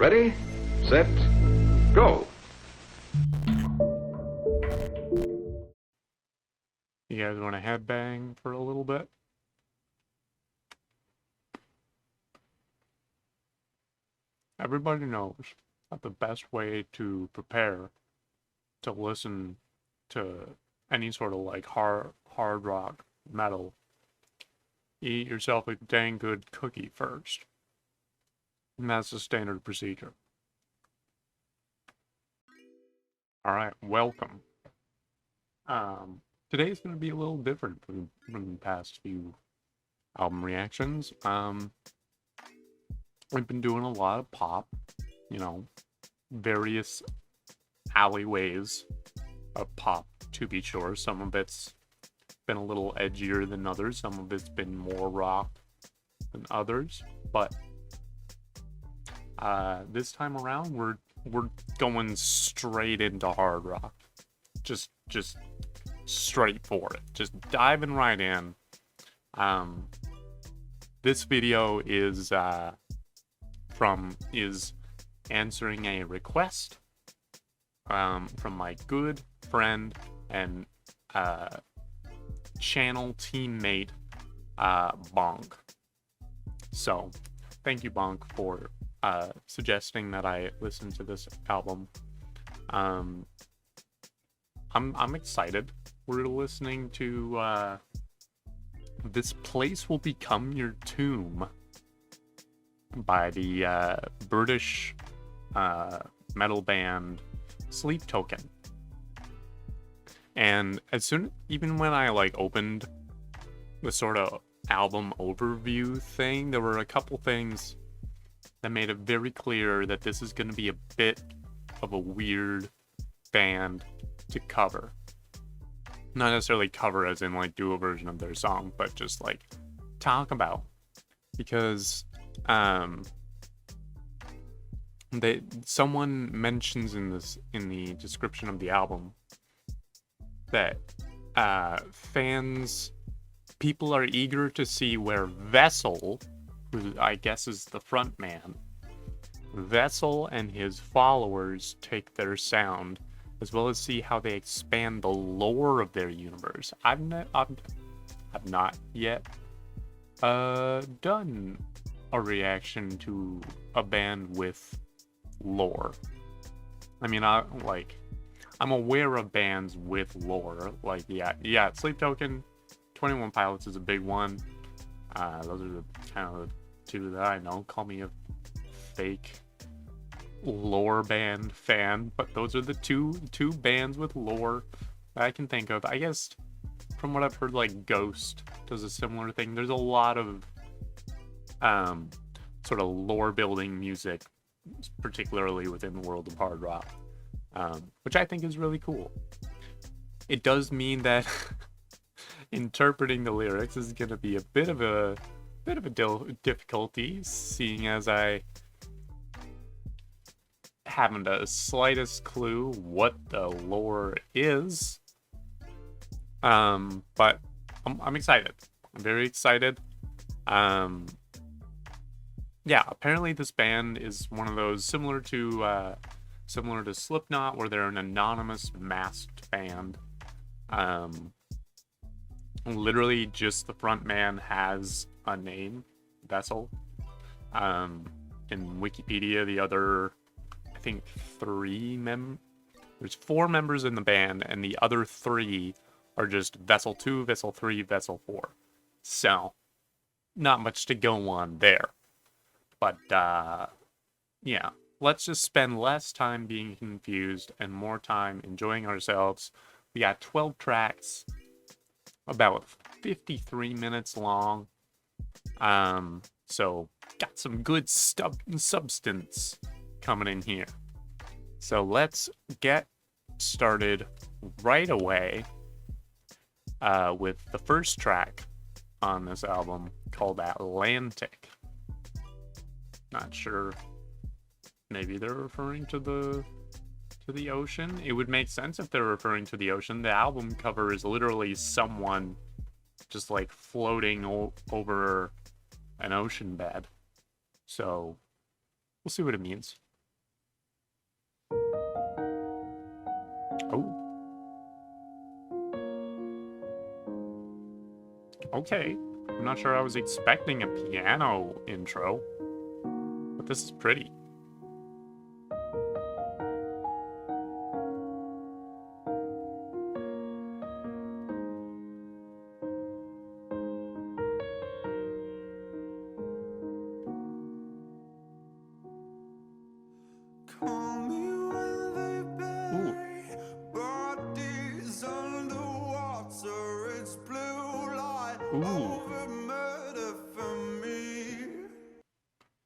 Ready, set, go. You guys want to headbang for a little bit? Everybody knows that the best way to prepare to listen to any sort of like hard rock metal, eat yourself a dang good cookie first. And that's the standard procedure. Alright, welcome. Today's gonna be a little different from the past few album reactions. We've been doing a lot of pop, you know, various alleyways of pop, to be sure. Some of it's been a little edgier than others. Some of it's been more rock than others. But this time around, we're going straight into hard rock. Just straight for it. Just diving right in. This video is answering a request from my good friend and channel teammate Bonk. So thank you, Bonk, for suggesting that I listen to this album. I'm excited. We're listening to This Place Will Become Your Tomb by the British metal band Sleep Token. And even when I like opened the sort of album overview thing, there were a couple things that made it very clear that this is going to be a bit of a weird band to cover. Not necessarily cover as in like do a version of their song, but just like talk about. Because someone mentions in the description of the album that people are eager to see where Vessel, who I guess is the front man, Vessel and his followers take their sound, as well as see how they expand the lore of their universe. I've not yet done a reaction to a band with lore. I mean, I'm aware of bands with lore. Like, yeah, Sleep Token, 21 Pilots is a big one. Those are the kind of the two that I know. Call me a fake lore band fan, but those are the two bands with lore that I can think of. I guess from what I've heard, like Ghost does a similar thing. There's a lot of sort of lore building music, particularly within the world of hard rock, which I think is really cool. It does mean that interpreting the lyrics is going to be a bit of a difficulty, seeing as I haven't the slightest clue what the lore is. But I'm excited. I'm very excited. Yeah, apparently this band is one of those similar to Slipknot, where they're an anonymous masked band. Literally just the front man has a name, Vessel. In Wikipedia, the other, I think there's 4 members in the band, and the other 3 are just Vessel 2, Vessel 3, Vessel 4. So, not much to go on there. But, yeah, let's just spend less time being confused and more time enjoying ourselves. We got 12 tracks, about 53 minutes long. So, got some good substance coming in here. So, let's get started right away with the first track on this album called Atlantic. Not sure. Maybe they're referring to the ocean. It would make sense if they're referring to the ocean. The album cover is literally someone just like floating over an ocean bed. So we'll see what it means. Okay. I'm not sure I was expecting a piano intro, but this is pretty. Ooh. Ooh.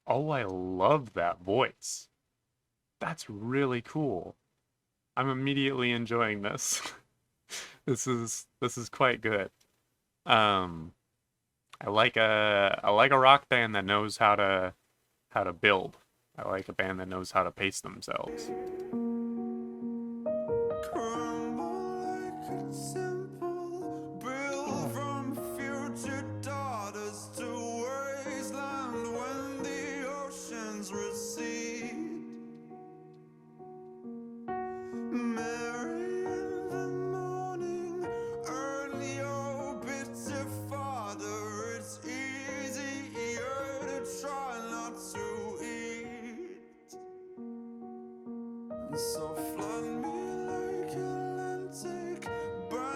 Oh, I love that voice. That's really cool. I'm immediately enjoying this. This is quite good. Um, I like a rock band that knows how to build. I like a band that knows how to pace themselves.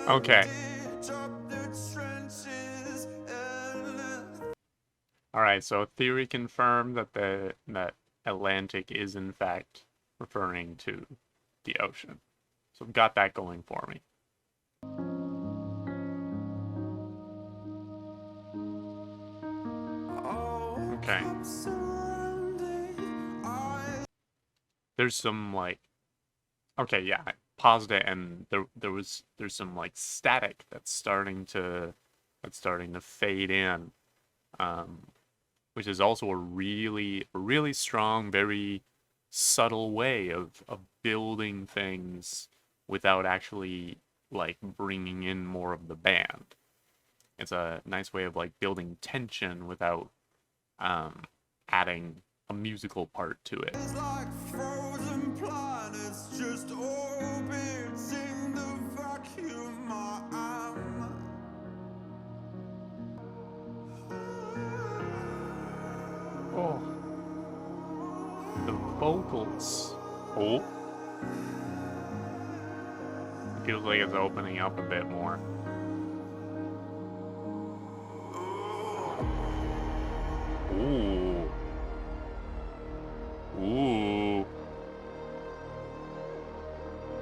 Okay. All right, so theory confirmed that Atlantic is in fact referring to the ocean. So I've got that going for me. Okay. There's some like okay, yeah, I paused it and there's some like static that's starting to fade in. Um, which is also a really strong, very subtle way of building things without actually like bringing in more of the band. It's a nice way of like building tension without um, adding a musical part to it. It's like frozen planets just orbiting the vacuum I am. Oh, the vocals. Oh, it feels like it's opening up a bit more. Ooh. Ooh.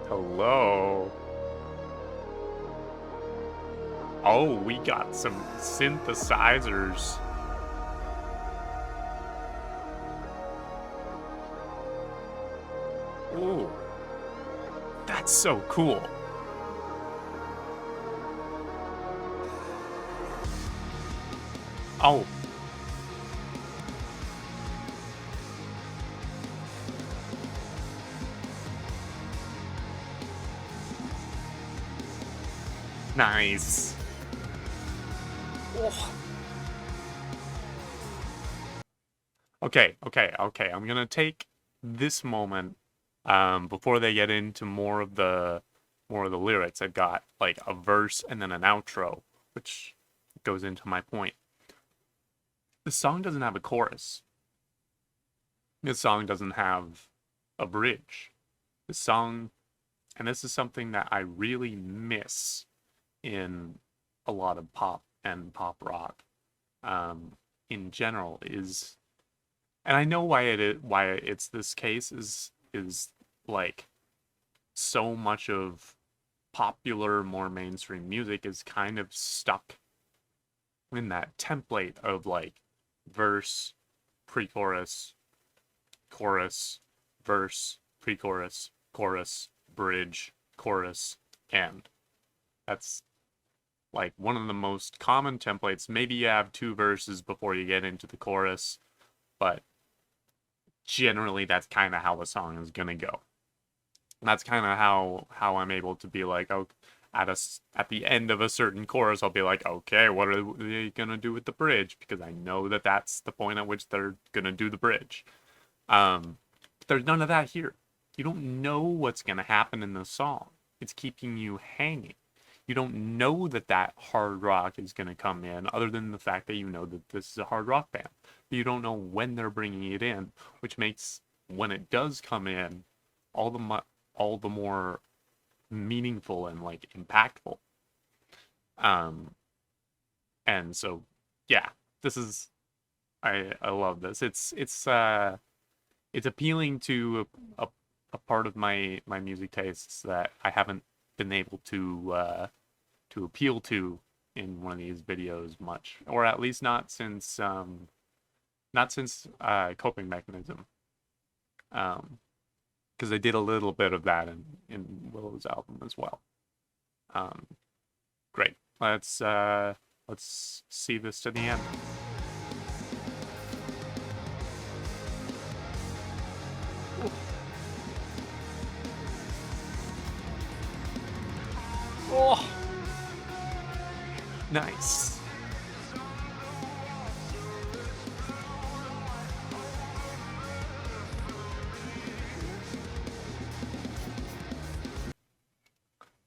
Hello. Oh, we got some synthesizers. Ooh. That's so cool. Oh. Nice. Oh. Okay. I'm gonna take this moment before they get into more of the lyrics. I've got like a verse and then an outro, which goes into my point. The song doesn't have a chorus. This song doesn't have a bridge. The song, and this is something that I really miss in a lot of pop and pop rock in general is, and I know why it's this case is like so much of popular, more mainstream music is kind of stuck in that template of like verse, pre-chorus, chorus, verse, pre-chorus, chorus, bridge, chorus, end. That's like one of the most common templates. Maybe you have two verses before you get into the chorus, but generally that's kind of how the song is gonna go. And that's kind of how I'm able to be like, oh, at the end of a certain chorus, I'll be like, okay, what are they gonna do with the bridge? Because I know that that's the point at which they're gonna do the bridge. But there's none of that here. You don't know what's gonna happen in the song. It's keeping you hanging. you don't know that hard rock is going to come in, other than the fact that you know that this is a hard rock band. But you don't know when they're bringing it in, which makes when it does come in all the more meaningful and like impactful. And so yeah, this is I love this. It's appealing to a part of my music tastes that I haven't been able to appeal to in one of these videos much, or at least not since Coping Mechanism, because I did a little bit of that in Willow's album as well. Great. Let's see this to the end. Oh, nice.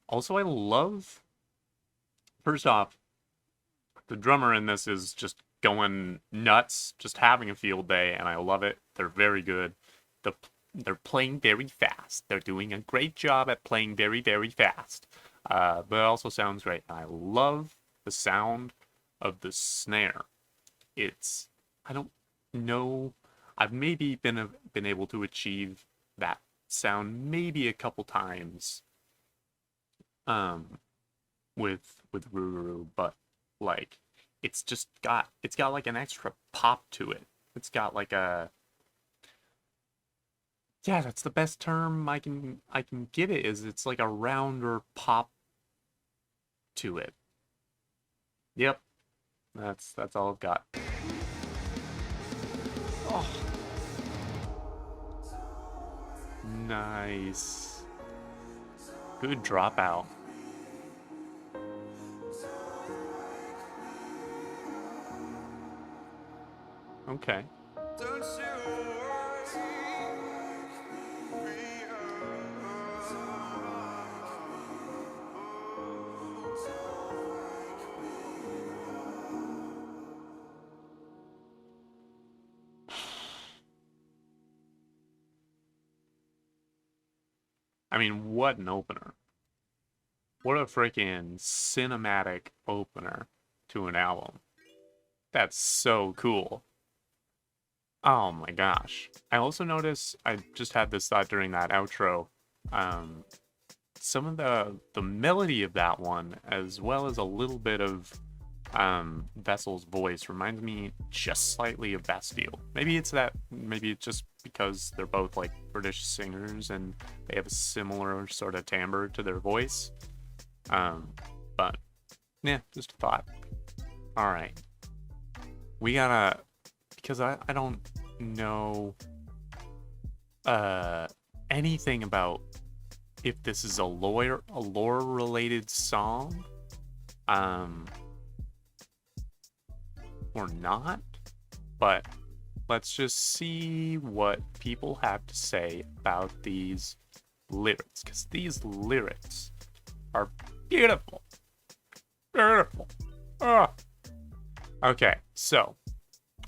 Also, I love, first off, the drummer in this is just going nuts, just having a field day, and I love it. They're very good. They're playing very fast. They're doing a great job at playing very, very fast. But it also sounds great. I love the sound of the snare. I don't know, I've maybe been able to achieve that sound maybe a couple times with Ruru, but like it's got like an extra pop to it. It's got like a, yeah, that's the best term I can give it, is it's like a rounder pop to it. Yep. That's all I've got. Oh. Nice. Good dropout. Okay. Don't you worry, I mean, what an opener. What a freaking cinematic opener to an album. That's so cool. Oh my gosh. I also noticed, I just had this thought during that outro, some of the melody of that one, as well as a little bit of Vessel's voice, reminds me just slightly of Bastille. Maybe it's just because they're both like British singers and they have a similar sort of timbre to their voice. But yeah, just a thought. All right, we gotta, because I don't know anything about if this is a lore related song or not, but let's just see what people have to say about these lyrics, because these lyrics are beautiful. Okay, so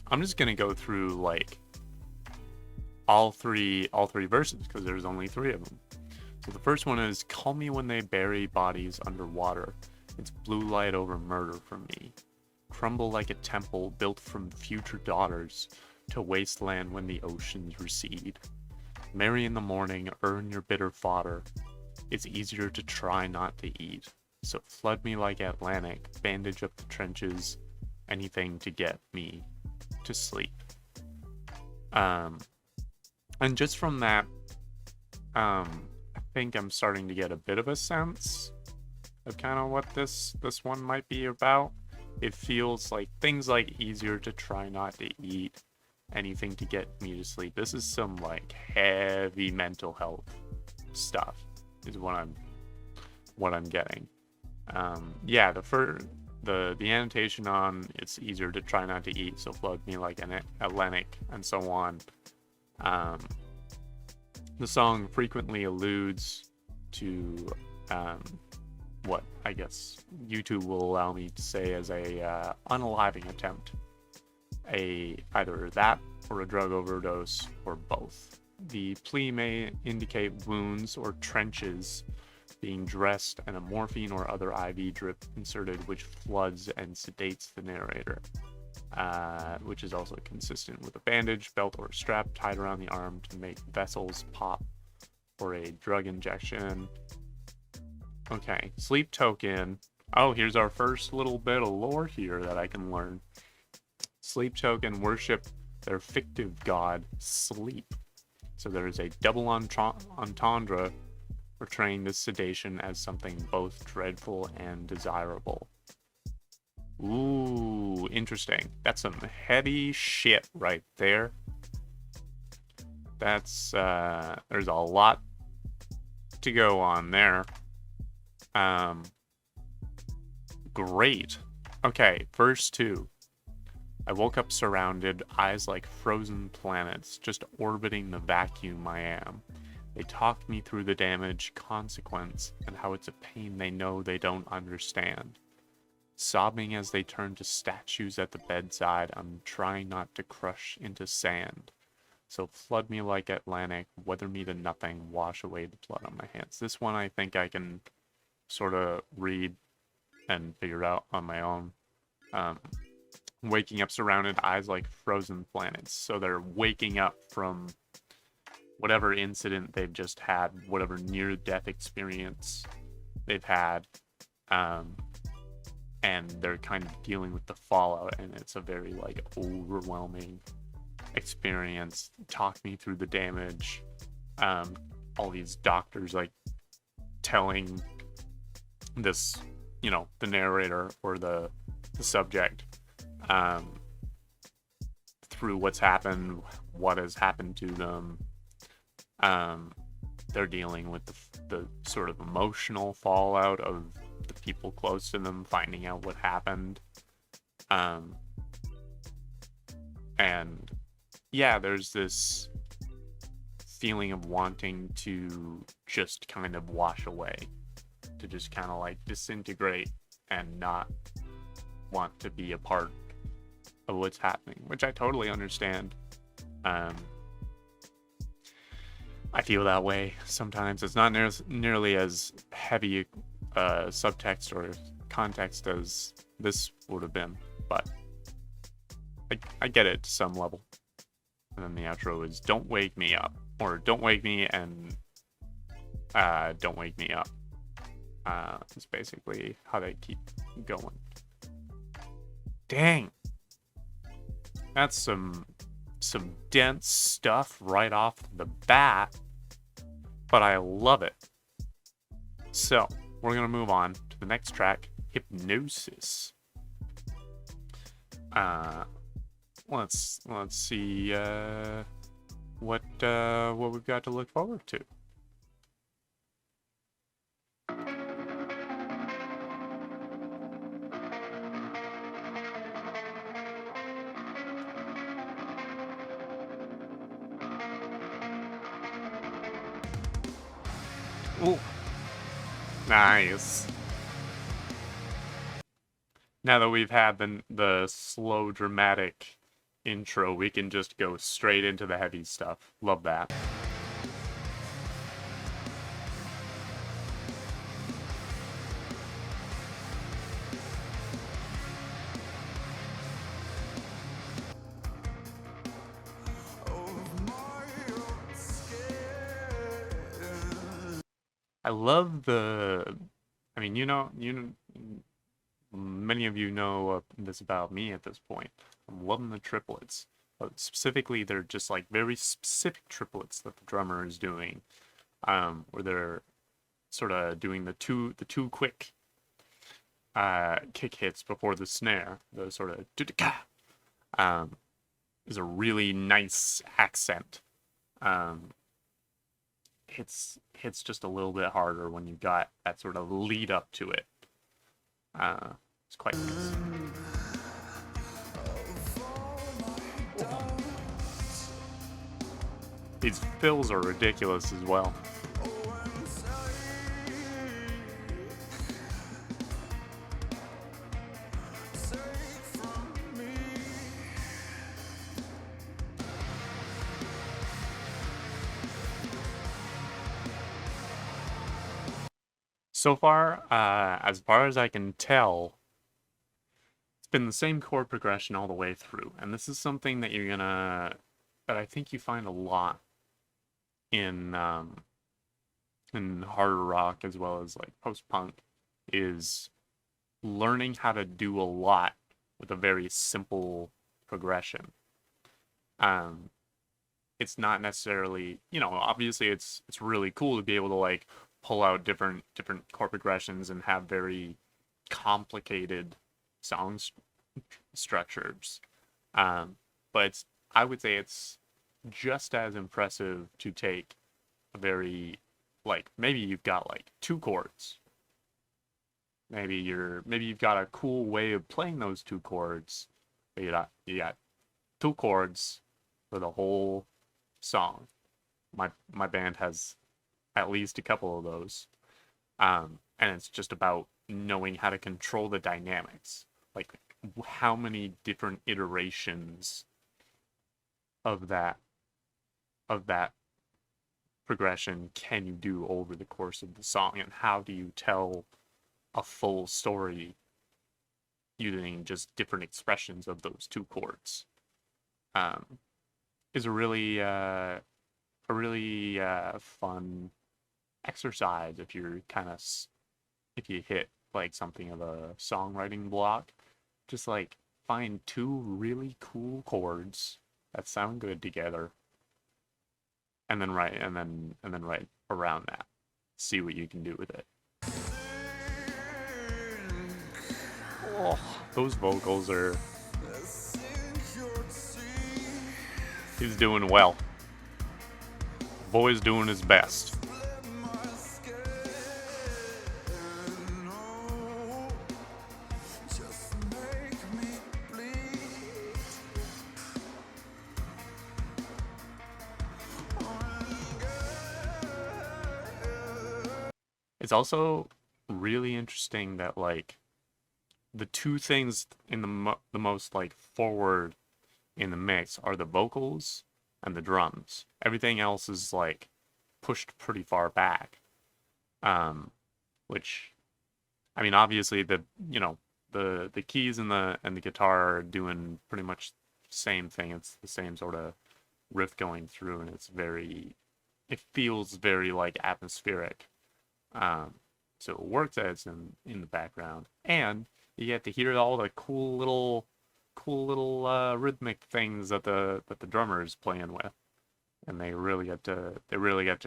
I'm just gonna go through like all three verses, because there's only 3 of them. So the first one is, call me when they bury bodies underwater. It's blue light over murder for me. Crumble like a temple built from future daughters to wasteland when the oceans recede. Marry in the morning, earn your bitter fodder. It's easier to try not to eat. So flood me like Atlantic, bandage up the trenches, anything to get me to sleep. And just from that, I think I'm starting to get a bit of a sense of kind of what this one might be about. It feels like things like easier to try not to eat, anything to get me to sleep. This is some like heavy mental health stuff is what I'm getting. Yeah, the annotation on it's easier to try not to eat, so flood me like an Atlantic, and so on. The song frequently alludes to what I guess YouTube will allow me to say as a unaliving attempt. Either that or a drug overdose or both. The plea may indicate wounds or trenches being dressed and a morphine or other IV drip inserted which floods and sedates the narrator, which is also consistent with a bandage, belt, or strap tied around the arm to make vessels pop for a drug injection. Okay, sleep token. Oh, here's our first little bit of lore here that I can learn. Sleep token worship their fictive god, sleep. So there's a double entendre portraying this sedation as something both dreadful and desirable. Ooh, interesting. That's some heavy shit right there. That's, there's a lot to go on there. Great. Okay, verse 2. I woke up surrounded, eyes like frozen planets, just orbiting the vacuum I am. They talked me through the damage, consequence, and how it's a pain they know they don't understand. Sobbing as they turn to statues at the bedside, I'm trying not to crush into sand. So flood me like Atlantic, weather me to nothing, wash away the blood on my hands. This one I think I can sort of read and figure out on my own. Waking up surrounded, eyes like frozen planets. So they're waking up from whatever incident they've just had, whatever near-death experience they've had, and they're kind of dealing with the fallout, and it's a very, like, overwhelming experience. Talk me through the damage. All these doctors, like, telling this, you know, the narrator or the subject, through what's happened, what has happened to them. They're dealing with the sort of emotional fallout of the people close to them finding out what happened. And yeah, there's this feeling of wanting to just kind of wash away, to just kind of like disintegrate and not want to be a part of what's happening, which I totally understand. I feel that way sometimes. It's not nearly as heavy subtext or context as this would have been, but I get it to some level. And then the outro is "Don't wake me up," or "Don't wake me," and "Don't wake me up." It's basically how they keep going. Dang, that's some dense stuff right off the bat, but I love it. So we're gonna move on to the next track, Hypnosis. Let's see what we've got to look forward to. Ooh, nice. Now that we've had the slow dramatic intro, we can just go straight into the heavy stuff. Love that. I love I mean, many of you know this about me at this point. I'm loving the triplets. But specifically, they're just like very specific triplets that the drummer is doing, where they're sort of doing the two quick kick hits before the snare. The sort of is a really nice accent. Hits just a little bit harder when you got that sort of lead up to it. It's quite nice. These fills are ridiculous as well. So far as I can tell, it's been the same chord progression all the way through. And this is something that that I think you find a lot in harder rock as well as like post-punk, is learning how to do a lot with a very simple progression. It's not necessarily, obviously it's really cool to be able to like pull out different chord progressions and have very complicated song structures. But I would say it's just as impressive to take a very, like, maybe you've got like two chords. Maybe you've got a cool way of playing those two chords. But you got two chords for the whole song. My band has at least a couple of those. And it's just about knowing how to control the dynamics. Like, how many different iterations of that progression can you do over the course of the song, and how do you tell a full story using just different expressions of those two chords? Is a really fun exercise if you hit like something of a songwriting block. Just like find two really cool chords that sound good together, and then write around that. See what you can do with it. Oh, those vocals are. He's doing well. Boy's doing his best. It's also really interesting that like the two things in the most like forward in the mix are the vocals and the drums. Everything else is like pushed pretty far back. Which, I mean, obviously the keys and the guitar are doing pretty much the same thing. It's the same sort of riff going through, and it feels very like atmospheric. So it works as it's in the background, and you get to hear all the cool little rhythmic things that the drummer is playing with, and they really get to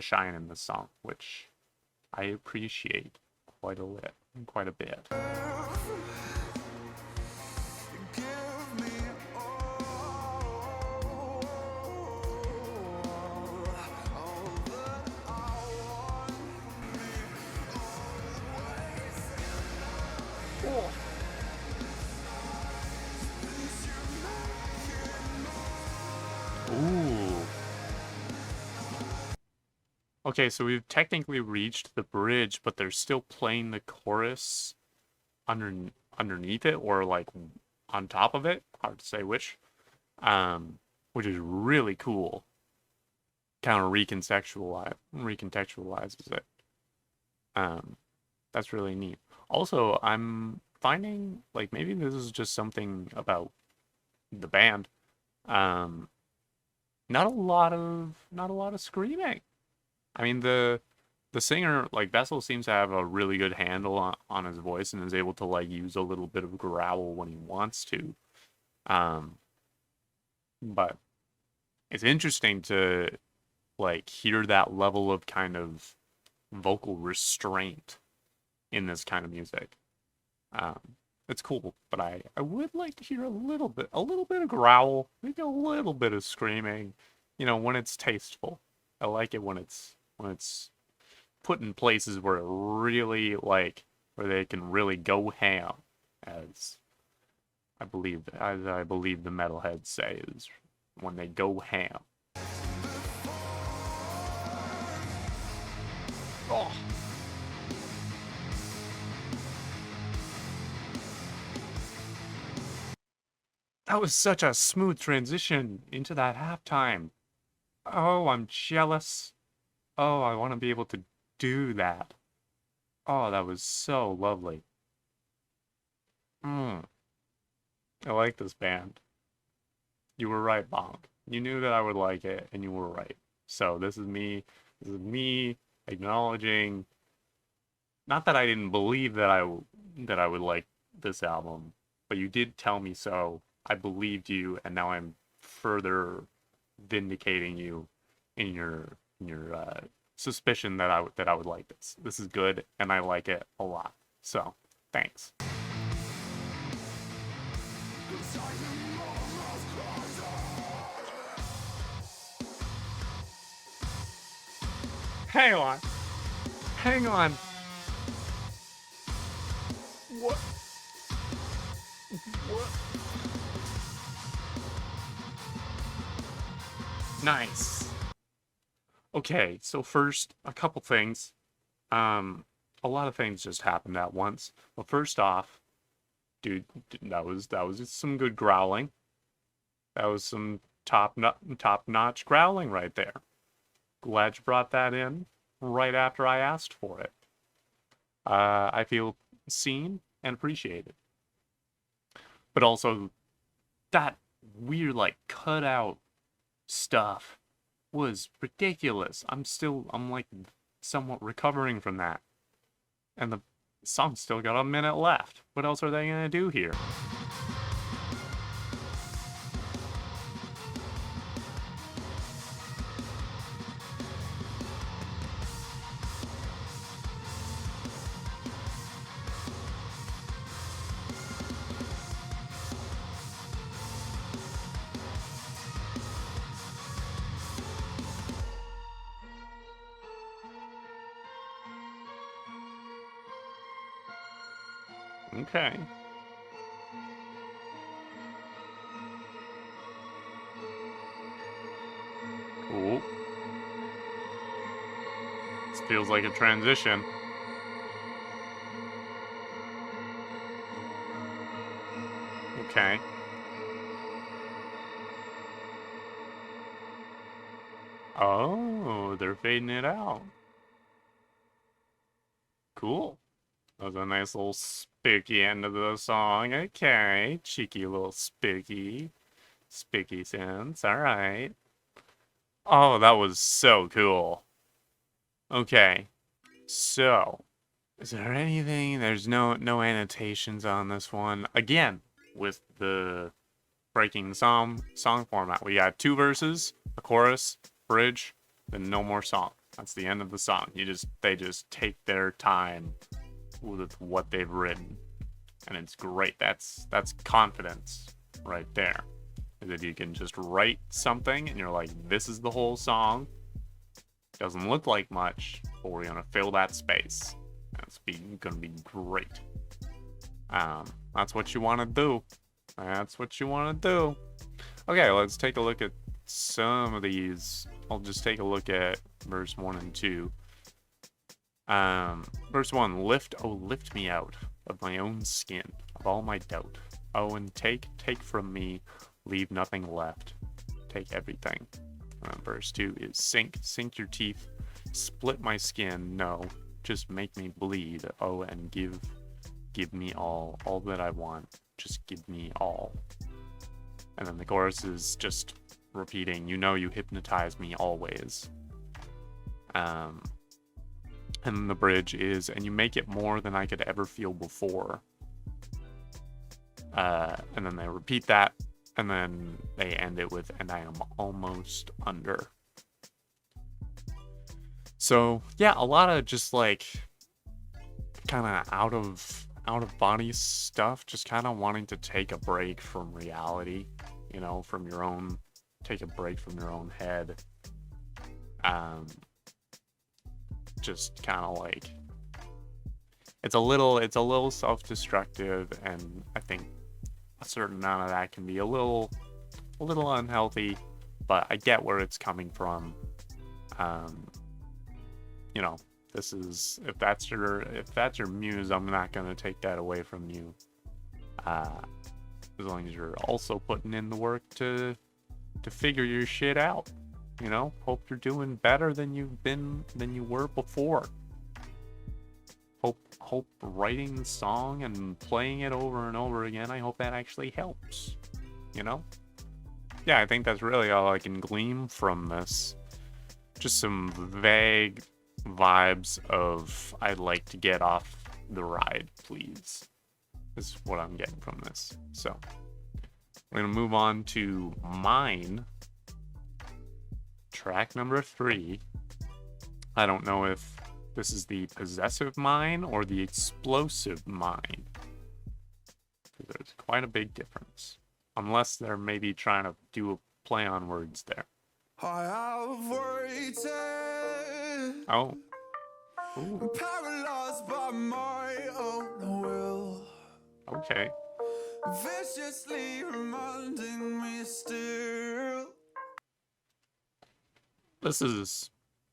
shine in this song, which I appreciate quite a bit. Ooh. Okay, so we've technically reached the bridge, but they're still playing the chorus underneath it, or like on top of it. Hard to say which. Which is really cool. Kind of recontextualizes it. That's really neat. Also, I'm finding like maybe this is just something about the band. Not a lot of screaming. I mean, the singer, like Bessel, seems to have a really good handle on his voice and is able to like use a little bit of growl when he wants to. But it's interesting to like hear that level of kind of vocal restraint in this kind of music. It's cool, but I would like to hear a little bit of growl, maybe a little bit of screaming, when it's tasteful. I like it when it's put in places where it really where they can really go ham, as I believe the metalheads say, is when they go ham. Oh. That was such a smooth transition into that halftime. Oh, I'm jealous. Oh, I want to be able to do that. Oh, that was so lovely. I like this band. You were right, Bonk. You knew that I would like it, and you were right. So this is me. This is me acknowledging. Not that I didn't believe that I would like this album, but you did tell me so. I believed you, and now I'm further vindicating you in your suspicion that I would like this. This is good, and I like it a lot. So thanks. Hang on. Hang on. What? What? Nice. Okay, so first, a couple things. A lot of things just happened at once. Well, first off, dude, that was just some good growling. That was some top-notch growling right there. Glad you brought that in right after I asked for it. I feel seen and appreciated. But also, that weird, like, cutout stuff was ridiculous. I'm like, somewhat recovering from that. And the song's still got a minute left. What else are they gonna do here? Okay. Cool. This feels like a transition. Okay. Oh, they're fading it out. Cool. That was a nice little spooky end of the song. Okay. Cheeky little spooky. Spooky sounds. Alright. Oh, that was so cool. Okay. So, is there anything? There's no annotations on this one. Again, with the breaking song format. We got 2 verses, a chorus, bridge, then no more song. That's the end of the song. They just take their time with what they've written, and it's great. That's confidence right there. That you can just write something and you're like, this is the whole song. Doesn't look like much, but we're gonna fill that space. That's gonna be great. That's what you want to do. That's what you want to do. Okay, let's take a look at some of these. I'll just take a look at verse 1 and 2. Verse 1, lift me out of my own skin, of all my doubt. Oh, and take from me, leave nothing left. Take everything. Verse 2 is sink your teeth, split my skin, no, just make me bleed. Oh, and give me all that I want, just give me all. And then the chorus is just repeating, you know you hypnotize me always. And the bridge is, and you make it more than I could ever feel before. And then they repeat that, and then they end it with, and I am almost under. So yeah, a lot of just like kind of out of body stuff, just kind of wanting to take a break from reality, you know, take a break from your own head. Just kind of like, it's a little self-destructive, and I think a certain amount of that can be a little unhealthy, but I get where it's coming from. You know, this is, if that's your muse, I'm not gonna take that away from you. As long as you're also putting in the work to figure your shit out. You know, hope you're doing better than you were before. hope writing the song and playing it over and over again, I hope that actually helps. You know? Yeah, I think that's really all I can glean from this. Just some vague vibes of I'd like to get off the ride, please. Is what I'm getting from this. So, we're gonna move on to Mine. Track number 3. I don't know if this is the possessive mine or the explosive mine. There's quite a big difference. Unless they're maybe trying to do a play on words there. I have waited, Oh. Ooh. paralyzed by my own will, Okay. viciously reminding me still. This is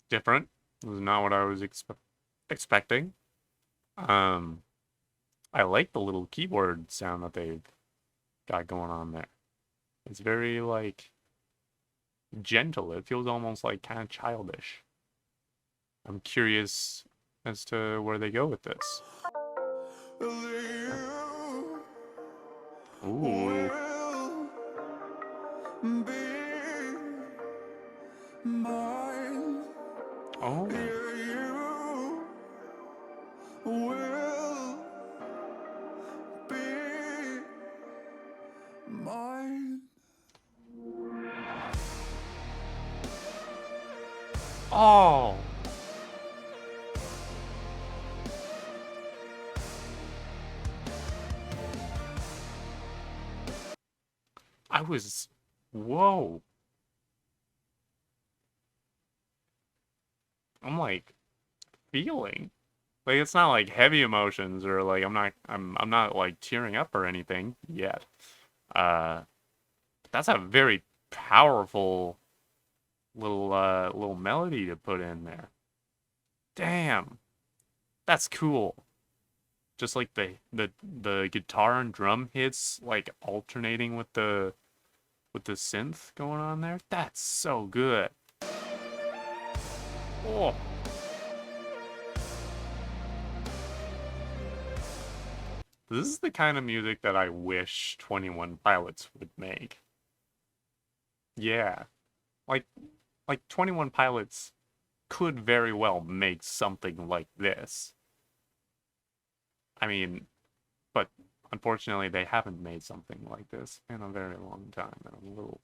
different. This is not what I was expecting. I like the little keyboard sound that they've got going on there. It's very, like, gentle. It feels almost, like, kind of childish. I'm curious as to where they go with this. Ooh. Will be mine. Oh. You will be mine. Oh. Whoa. I'm like feeling. Like it's not like heavy emotions or like I'm not like tearing up or anything yet. That's a very powerful little melody to put in there. Damn. That's cool. Just like the guitar and drum hits like alternating with the synth going on there. That's so good. Oh. This is the kind of music that I wish 21 Pilots would make. Yeah. Like 21 Pilots could very well make something like this. I mean, but unfortunately they haven't made something like this in a very long time, and I'm a little,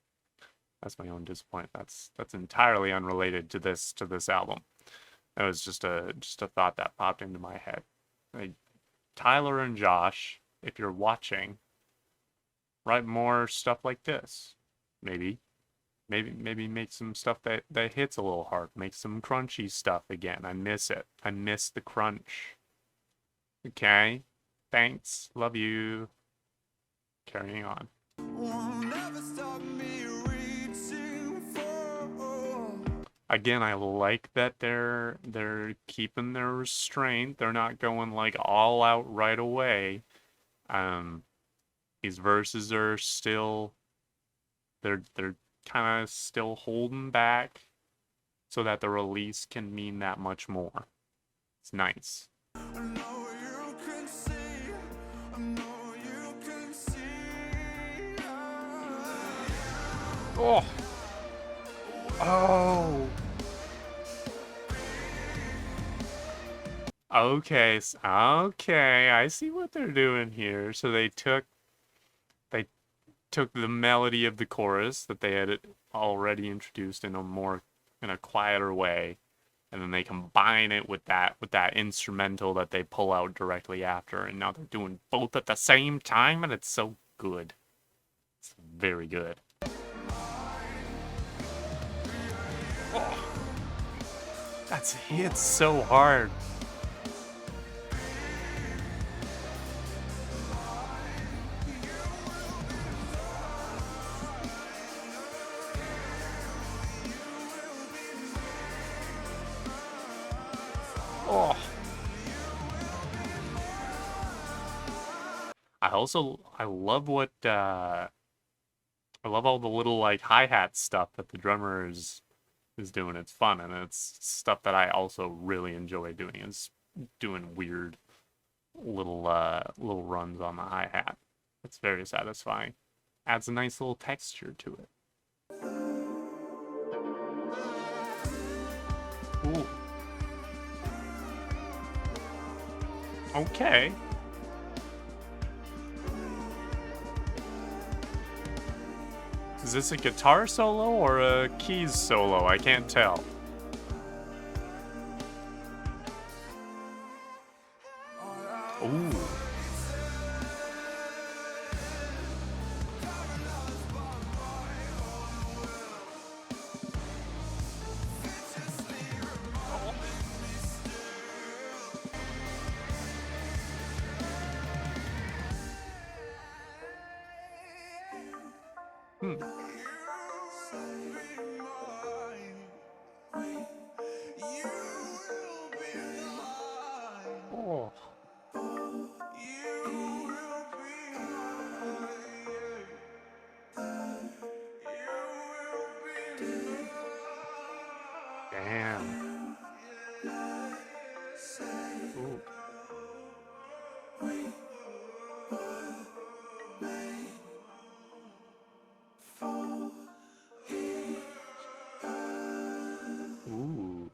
that's my own disappointment. That's entirely unrelated to this album. It was just a thought that popped into my head. Like, Tyler and Josh, if you're watching, write more stuff like this. Maybe make some stuff that hits a little hard. Make some crunchy stuff again. I miss it. I miss the crunch. Okay? Thanks. Love you. Carrying on. Will never stop me reaching for. Again, I like that they're keeping their restraint. They're not going like all out right away. These verses are still they're kind of still holding back so that the release can mean that much more. It's nice. I know you can see. I know you can see. Oh. Oh. Okay, okay, I see what they're doing here. So they took the melody of the chorus that they had already introduced in a quieter way, and then they combine it with that instrumental that they pull out directly after, and now they're doing both at the same time, and it's so good. It's very good. Oh, that's hit so hard. Oh. I love all the little like hi-hat stuff that the drummer is doing. It's fun, and it's stuff that I also really enjoy doing. It's doing weird little runs on the hi-hat. It's very satisfying. Adds a nice little texture to it. Ooh. Okay. Is this a guitar solo or a keys solo? I can't tell. Ooh. Oh. Damn. Ooh. Ooh.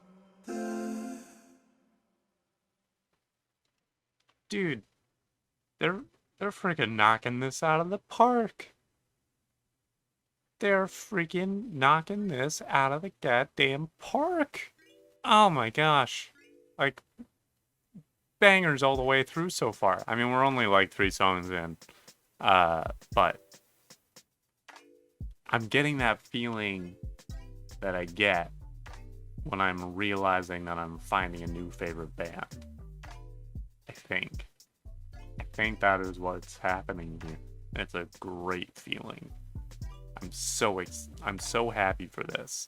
Dude, they're freaking knocking this out of the park. They're freaking knocking this out of the goddamn park. Oh my gosh. Like, bangers all the way through so far. I mean, we're only like 3 songs in. But I'm getting that feeling that I get when I'm realizing that I'm finding a new favorite band. I think that is what's happening here. It's a great feeling. I'm so happy for this.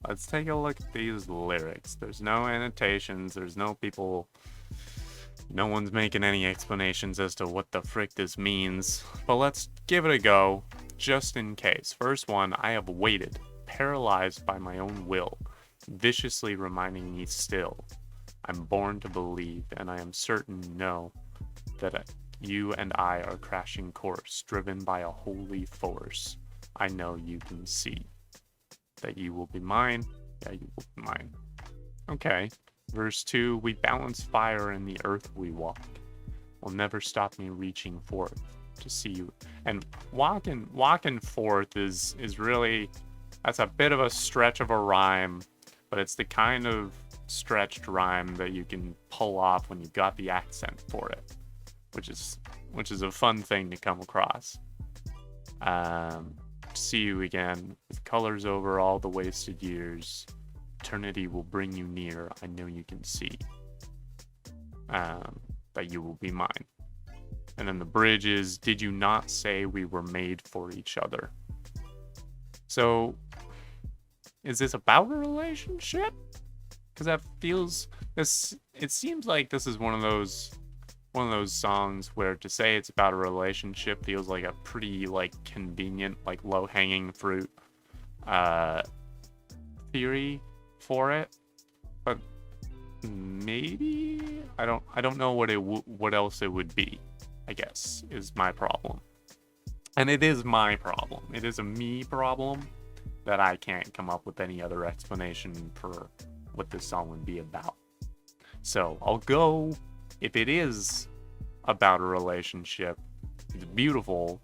Let's take a look at these lyrics. There's no annotations, there's no people, no one's making any explanations as to what the frick this means. But let's give it a go, just in case. First one, I have waited, paralyzed by my own will, viciously reminding me still. I'm born to believe, and I am certain, no, that you and I are crashing course, driven by a holy force. I know you can see that you will be mine. Yeah, you will be mine. Okay. Verse 2, we balance fire in the earth we walk. Will never stop me reaching forth to see you. And walking forth is really, that's a bit of a stretch of a rhyme, but it's the kind of stretched rhyme that you can pull off when you've got the accent for it, which is a fun thing to come across. See you again with colors over all the wasted years. Eternity will bring you near. I know you can see that you will be mine. And then the bridge is, did you not say we were made for each other? So is this about a relationship? Because that feels it seems like this is one of those songs where to say it's about a relationship feels like a pretty like convenient, like low-hanging fruit theory for it. But maybe I don't know what else it would be, I guess, is my problem. And it is my problem. It is a me problem that I can't come up with any other explanation for what this song would be about. So I'll go, if it is about a relationship, it's beautiful.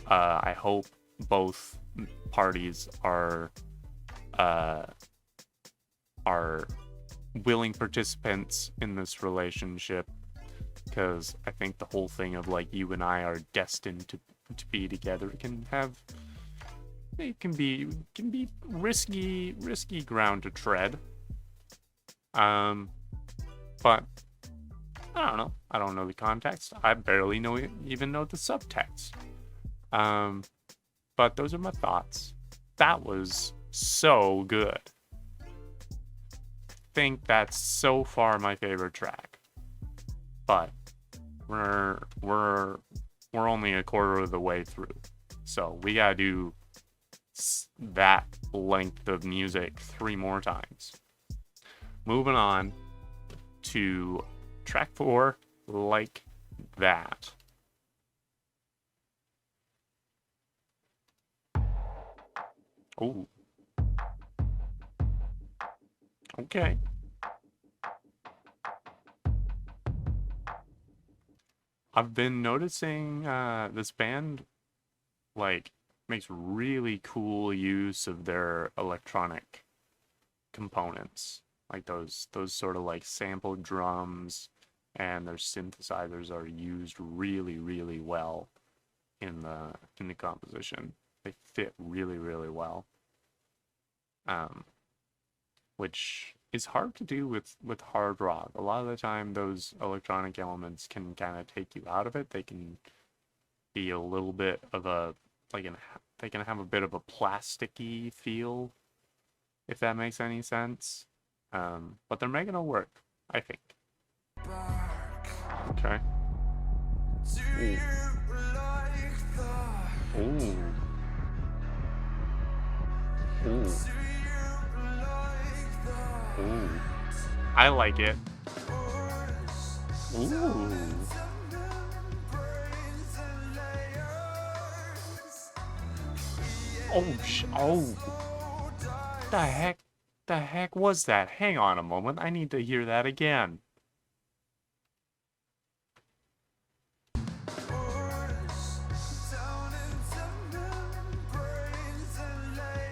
I hope both parties are willing participants in this relationship, because I think the whole thing of like you and I are destined to be together can be risky ground to tread. But I don't know. I don't know the context. I barely even know the subtext. But those are my thoughts. That was so good. Think that's so far my favorite track. But we're only a quarter of the way through. So we gotta do that length of music 3 more times. Moving on to track 4, like that. Oh. Okay. I've been noticing this band like makes really cool use of their electronic components. Like those sort of like sampled drums and their synthesizers are used really, really well in the composition. They fit really, really well. Which is hard to do with hard rock. A lot of the time those electronic elements can kind of take you out of it. They can be a little bit of a they can have a bit of a plasticky feel, if that makes any sense. But they're making it work, I think. Okay. Ooh. Ooh. Ooh. Ooh. I like it. Ooh. Oh. The heck was that? Hang on a moment. I need to hear that again.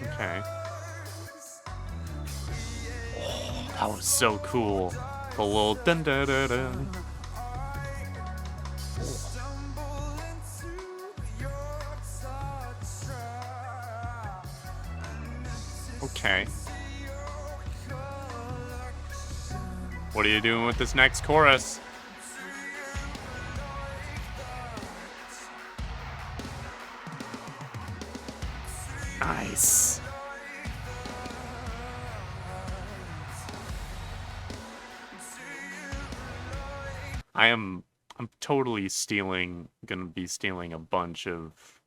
Okay. Oh, that was so cool. The little dun dun dun dun. Okay. What are you doing with this next chorus? Nice. I'm totally gonna be stealing a bunch of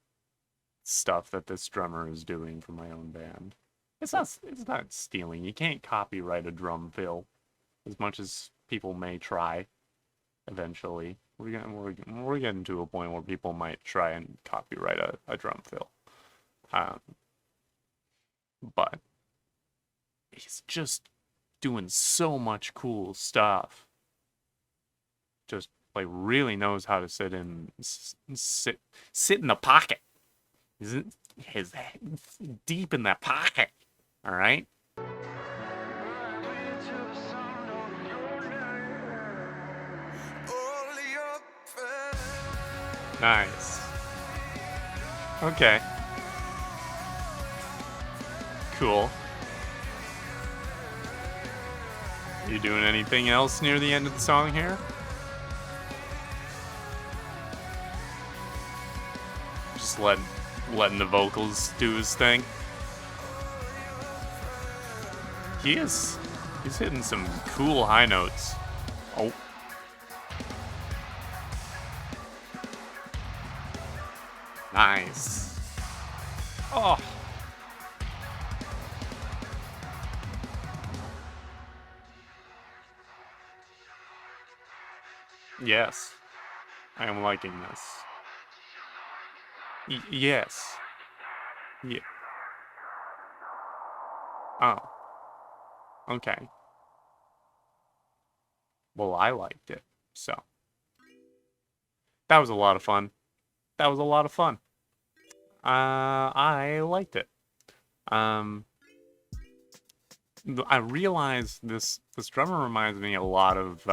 stuff that this drummer is doing for my own band. It's not stealing. You can't copyright a drum fill, as much as people may try. Eventually, we're getting to a point where people might try and copyright a drum fill. But he's just doing so much cool stuff. Just like really knows how to sit in the pocket. His deep in that pocket. All right. Nice. Okay. Cool. You doing anything else near the end of the song here? Just letting the vocals do his thing. He's hitting some cool high notes. Oh. Nice. Oh. Yes. I am liking this. Yes. Yeah. Oh. Okay. Well, I liked it, so. That was a lot of fun. I liked it. I realized this drummer reminds me a lot of,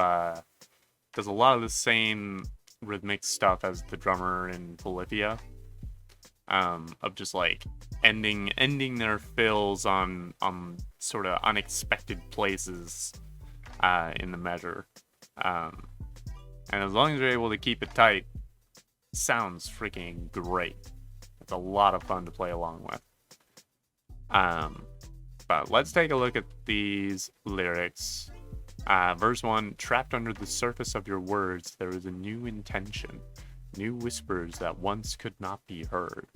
does a lot of the same rhythmic stuff as the drummer in Polyphia. Of just like ending their fills on sort of unexpected places in the measure. And as long as you're able to keep it tight, sounds freaking great. It's a lot of fun to play along with. But let's take a look at these lyrics. Verse 1, trapped under the surface of your words, there is a new intention, new whispers that once could not be heard.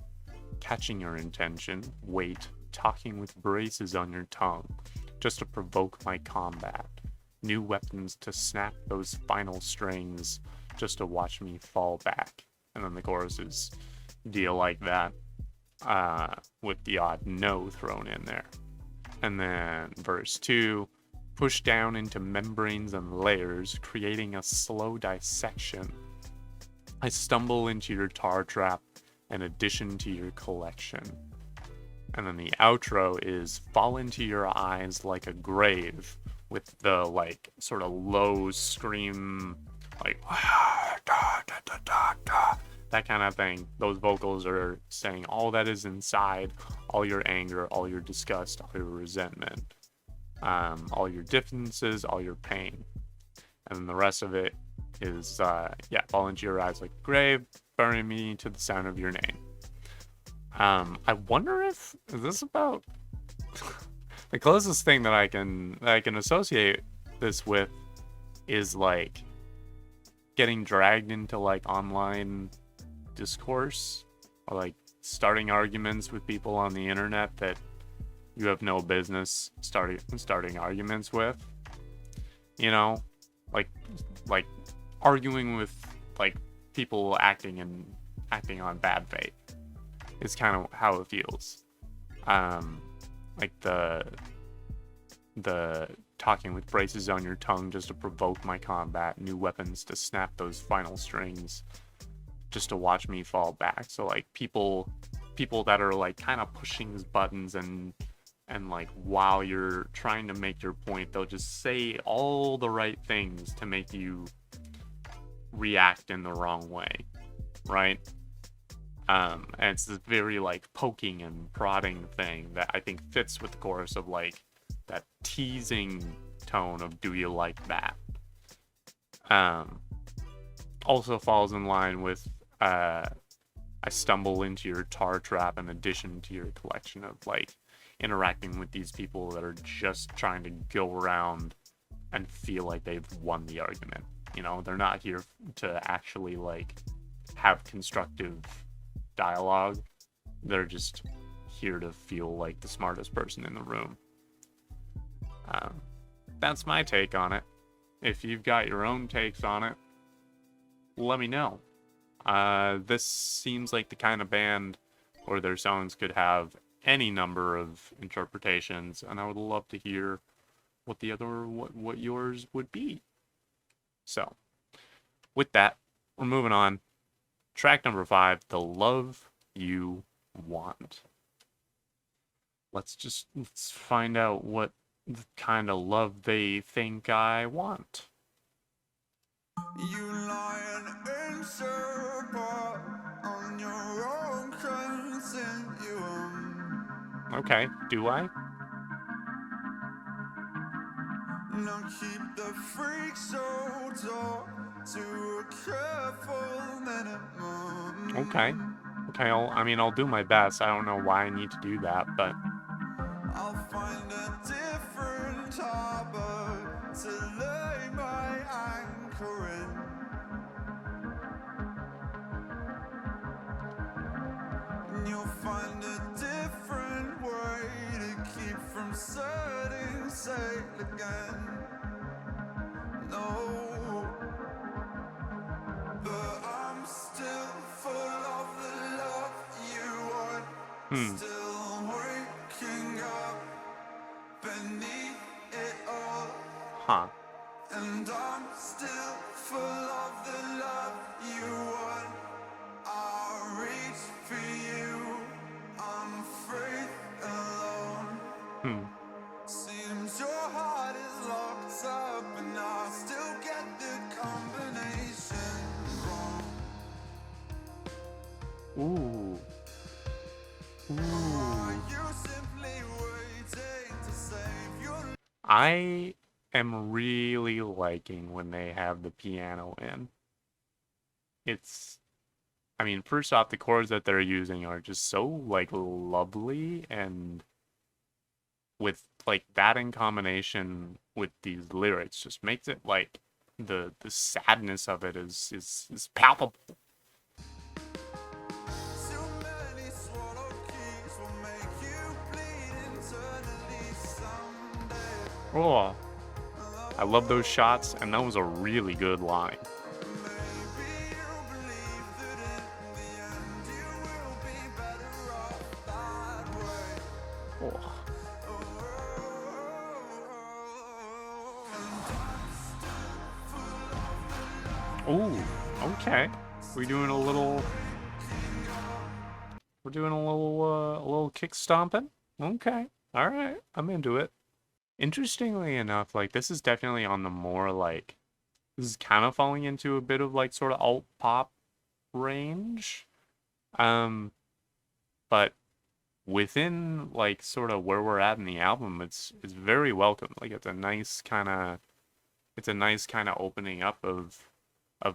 Catching your intention, wait, talking with braces on your tongue, just to provoke my combat. new weapons to snap those final strings just to watch me fall back. And then the chorus is, do you like that? With the odd no thrown in there. And then verse 2, push down into membranes and layers, creating a slow dissection. I stumble into your tar trap, an addition to your collection. And then the outro is fall into your eyes like a grave, with the like sort of low scream, like that kind of thing. Those vocals are saying all that is inside, all your anger, all your disgust, all your resentment, all your differences, all your pain. And then the rest of it is, fall into your eyes like a grave, bury me to the sound of your name. I wonder if, is this about the closest thing that I can associate this with is like getting dragged into like online discourse, or like starting arguments with people on the internet that you have no business starting arguments with, you know, like arguing with like people acting on bad faith is kind of how it feels. Like the talking with braces on your tongue just to provoke my combat, new weapons to snap those final strings just to watch me fall back. So like people that are like kind of pushing these buttons and like while you're trying to make your point, they'll just say all the right things to make you react in the wrong way, right? And it's this very like poking and prodding thing that I think fits with the chorus of like that teasing tone of do you like that? Also falls in line with I stumble into your tar trap in addition to your collection of like interacting with these people that are just trying to go around and feel like they've won the argument. You know, they're not here to actually like have constructive dialogue. They're just here to feel like the smartest person in the room. That's my take on it. If you've got your own takes on it, let me know. This seems like the kind of band where their songs could have any number of interpretations, and I would love to hear what yours would be. So, with that, we're moving on. Track number 5, The Love You Want. Let's find out what kind of love they think I want. You lying in circle on your own continuum. Okay, do I? Now keep the freak show talk to a careful minimum. Okay, I'll do my best. I don't know why I need to do that, but I'll find a different harbor to lay my anchor in. And you'll find a different way to keep from setting sail again. No, but I'm still full of the love you want. Still waking up beneath it all. huh. And I'm still full of the love you want. I'll reach for you, unafraid alone. Seems your heart is locked up, and I still get the combination wrong. Ooh. Are you simply waiting to save your life? I am really liking when they have the piano in. First off, the chords that they're using are just so like lovely, and with like that in combination with these lyrics just makes it like the sadness of it is palpable. Too many swallow keys will make you bleed internally someday. Oh, The I love those shots, and that was a really good line. Oh. Ooh, okay. We're doing a little kick stomping. Okay. All right. I'm into it. Interestingly enough, like this is definitely on the more like this is kind of falling into a bit of like sort of alt pop range. But within like sort of where we're at in the album, it's very welcome. Like it's a nice kind of opening up of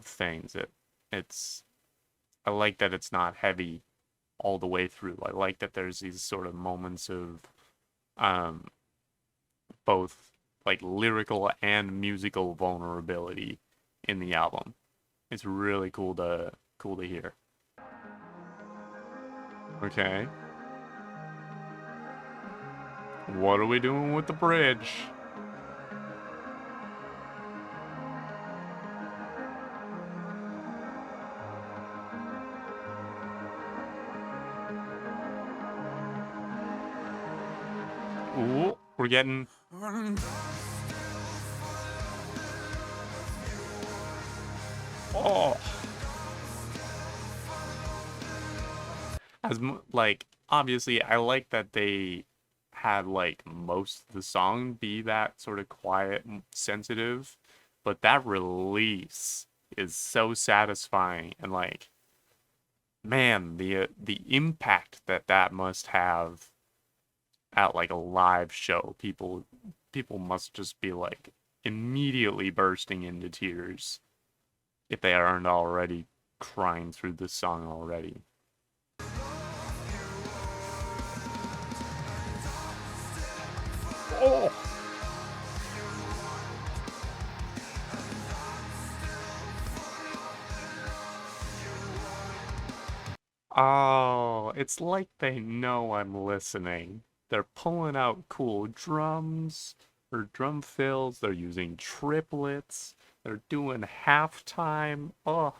things. It's I like that it's not heavy all the way through. I like that there's these sort of moments of both like lyrical and musical vulnerability in the album. It's really cool to hear. Okay. What are we doing with the bridge? Ooh, we're getting... Oh! Like, obviously, I like that they had, like, most of the song be that sort of quiet and sensitive, but that release is so satisfying, and, like, man, the impact that must have at like a live show, people must just be like immediately bursting into tears if they aren't already crying through this song already. Oh! Oh, it's like they know I'm listening. They're pulling out cool drums or drum fills. They're using triplets. They're doing halftime. Oh,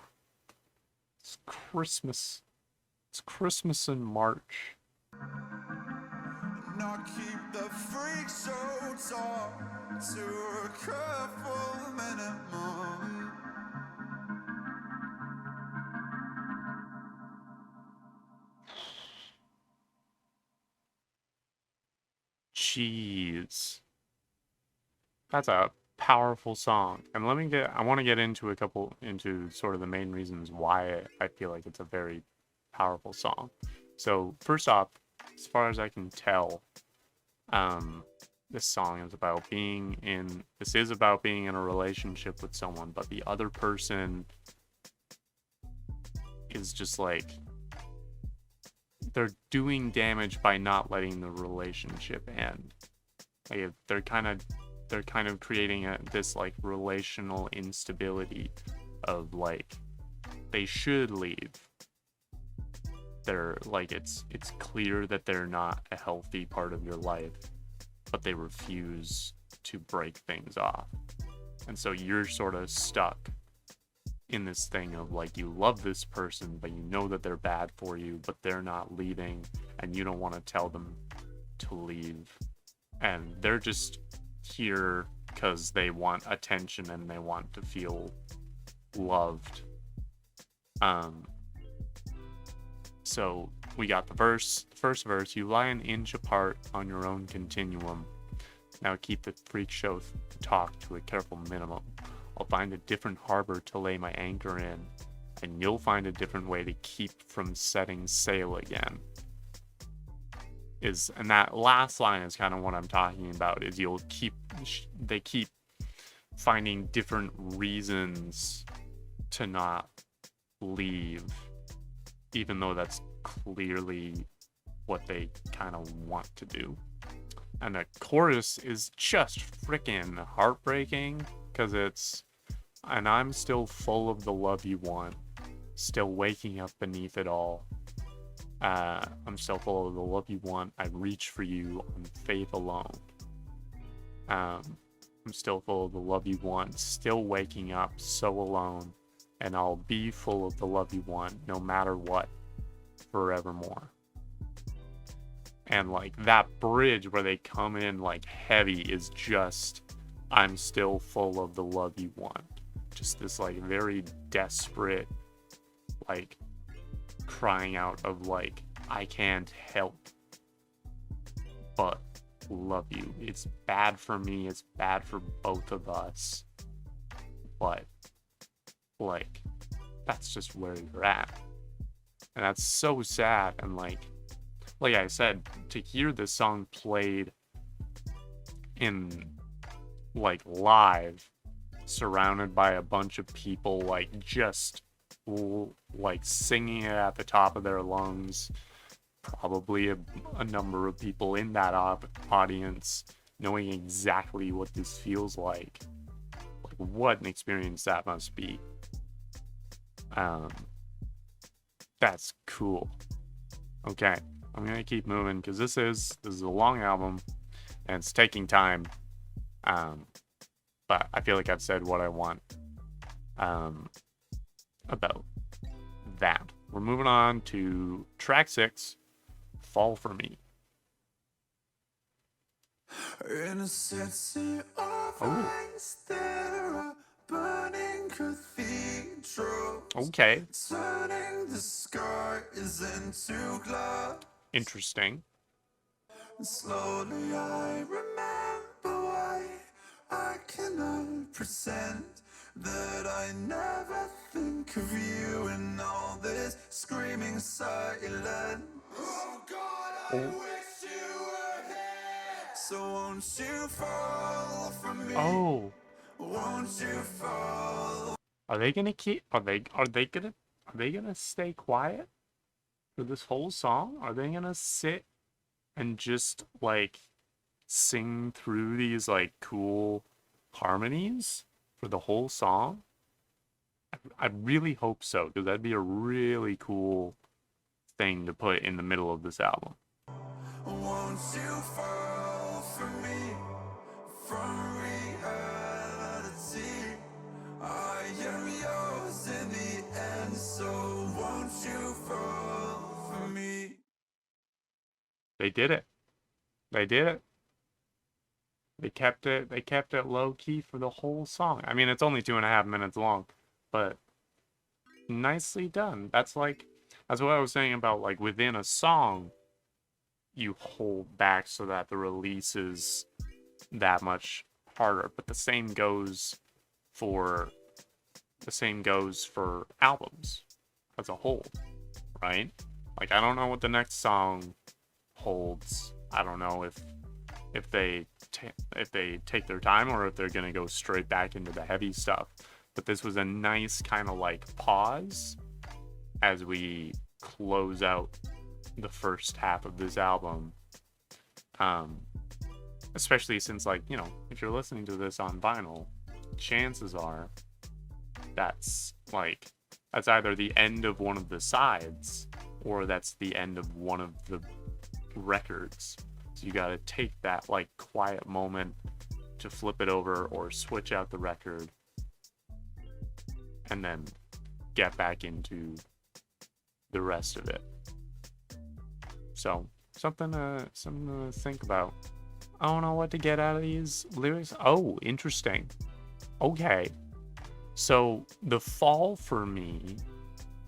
it's Christmas. It's Christmas in March. Not keep the freak show talk to a careful minimum. Jeez. That's a powerful song. And I want to get into sort of the main reasons why I feel like it's a very powerful song. So, first off, as far as I can tell, this song is about being in a relationship with someone, but the other person is just like, they're doing damage by not letting the relationship end. Like they're kind of creating this like relational instability of like they should leave. They're like it's clear that they're not a healthy part of your life, but they refuse to break things off. And so you're sort of stuck in this thing of like you love this person, but you know that they're bad for you, but they're not leaving, and you don't want to tell them to leave. And they're just here because they want attention and they want to feel loved. So we got the first verse, you lie an inch apart on your own continuum. Now keep the freak show talk to a careful minimum. I'll find a different harbor to lay my anchor in, and you'll find a different way to keep from setting sail again. And that last line is kind of what I'm talking about, is they keep finding different reasons to not leave, even though that's clearly what they kind of want to do. And the chorus is just freaking heartbreaking, because it's, and I'm still full of the love you want, still waking up beneath it all. I'm still full of the love you want. I reach for you on faith alone. I'm still full of the love you want, still waking up so alone, and I'll be full of the love you want no matter what, forevermore. And like that bridge where they come in like heavy is just, I'm still full of the love you want. Just this like very desperate, like crying out of like, I can't help but love you. It's bad for me, it's bad for both of us, but like that's just where you're at, and that's so sad. And like I said, to hear this song played in like live, surrounded by a bunch of people like just like singing it at the top of their lungs, probably a number of people in that audience knowing exactly what this feels like what an experience that must be. That's cool. Okay, I'm gonna keep moving because this is a long album and it's taking time, but I feel like I've said what I want about that. We're moving on to track 6, Fall For Me. In a city of ice, there are burning cathedrals. Okay. Turning the skies into glass. Interesting. Slowly I remember why I cannot pretend that I never think of you in all this screaming silence. Oh God, I wish you were here. So won't you fall for me? Oh. Won't you fall? Are they gonna keep? Are they gonna stay quiet for this whole song? Are they gonna sit and just like sing through these like cool harmonies for the whole song? I really hope so, because that'd be a really cool thing to put in the middle of this album. Won't you fall for me from reality? I am yours in the end, so won't you fall for me? They did it. They did it. They kept it low key for the whole song. I mean, it's only 2.5 minutes long, but nicely done. That's what I was saying about like within a song, you hold back so that the release is that much harder. But the same goes for albums as a whole, right? Like, I don't know what the next song holds. I don't know if they take their time or if they're gonna go straight back into the heavy stuff. But this was a nice kind of like pause as we close out the first half of this album. Especially since, like, you know, if you're listening to this on vinyl, chances are that's either the end of one of the sides or that's the end of one of the records. So you gotta take that like quiet moment to flip it over or switch out the record and then get back into the rest of it. So something to think about. I don't know what to get out of these lyrics. Oh, interesting. Okay. So the fall for me,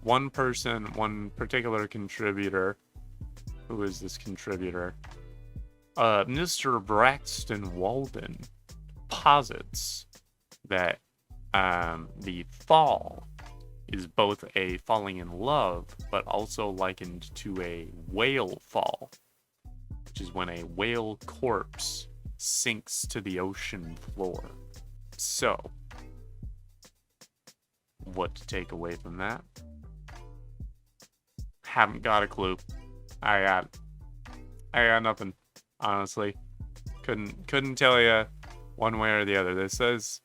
one particular contributor, who is this contributor? Mr. Braxton Walden posits that the fall is both a falling in love, but also likened to a whale fall, which is when a whale corpse sinks to the ocean floor. So, what to take away from that? Haven't got a clue. I got nothing, honestly. Couldn't tell you one way or the other. This says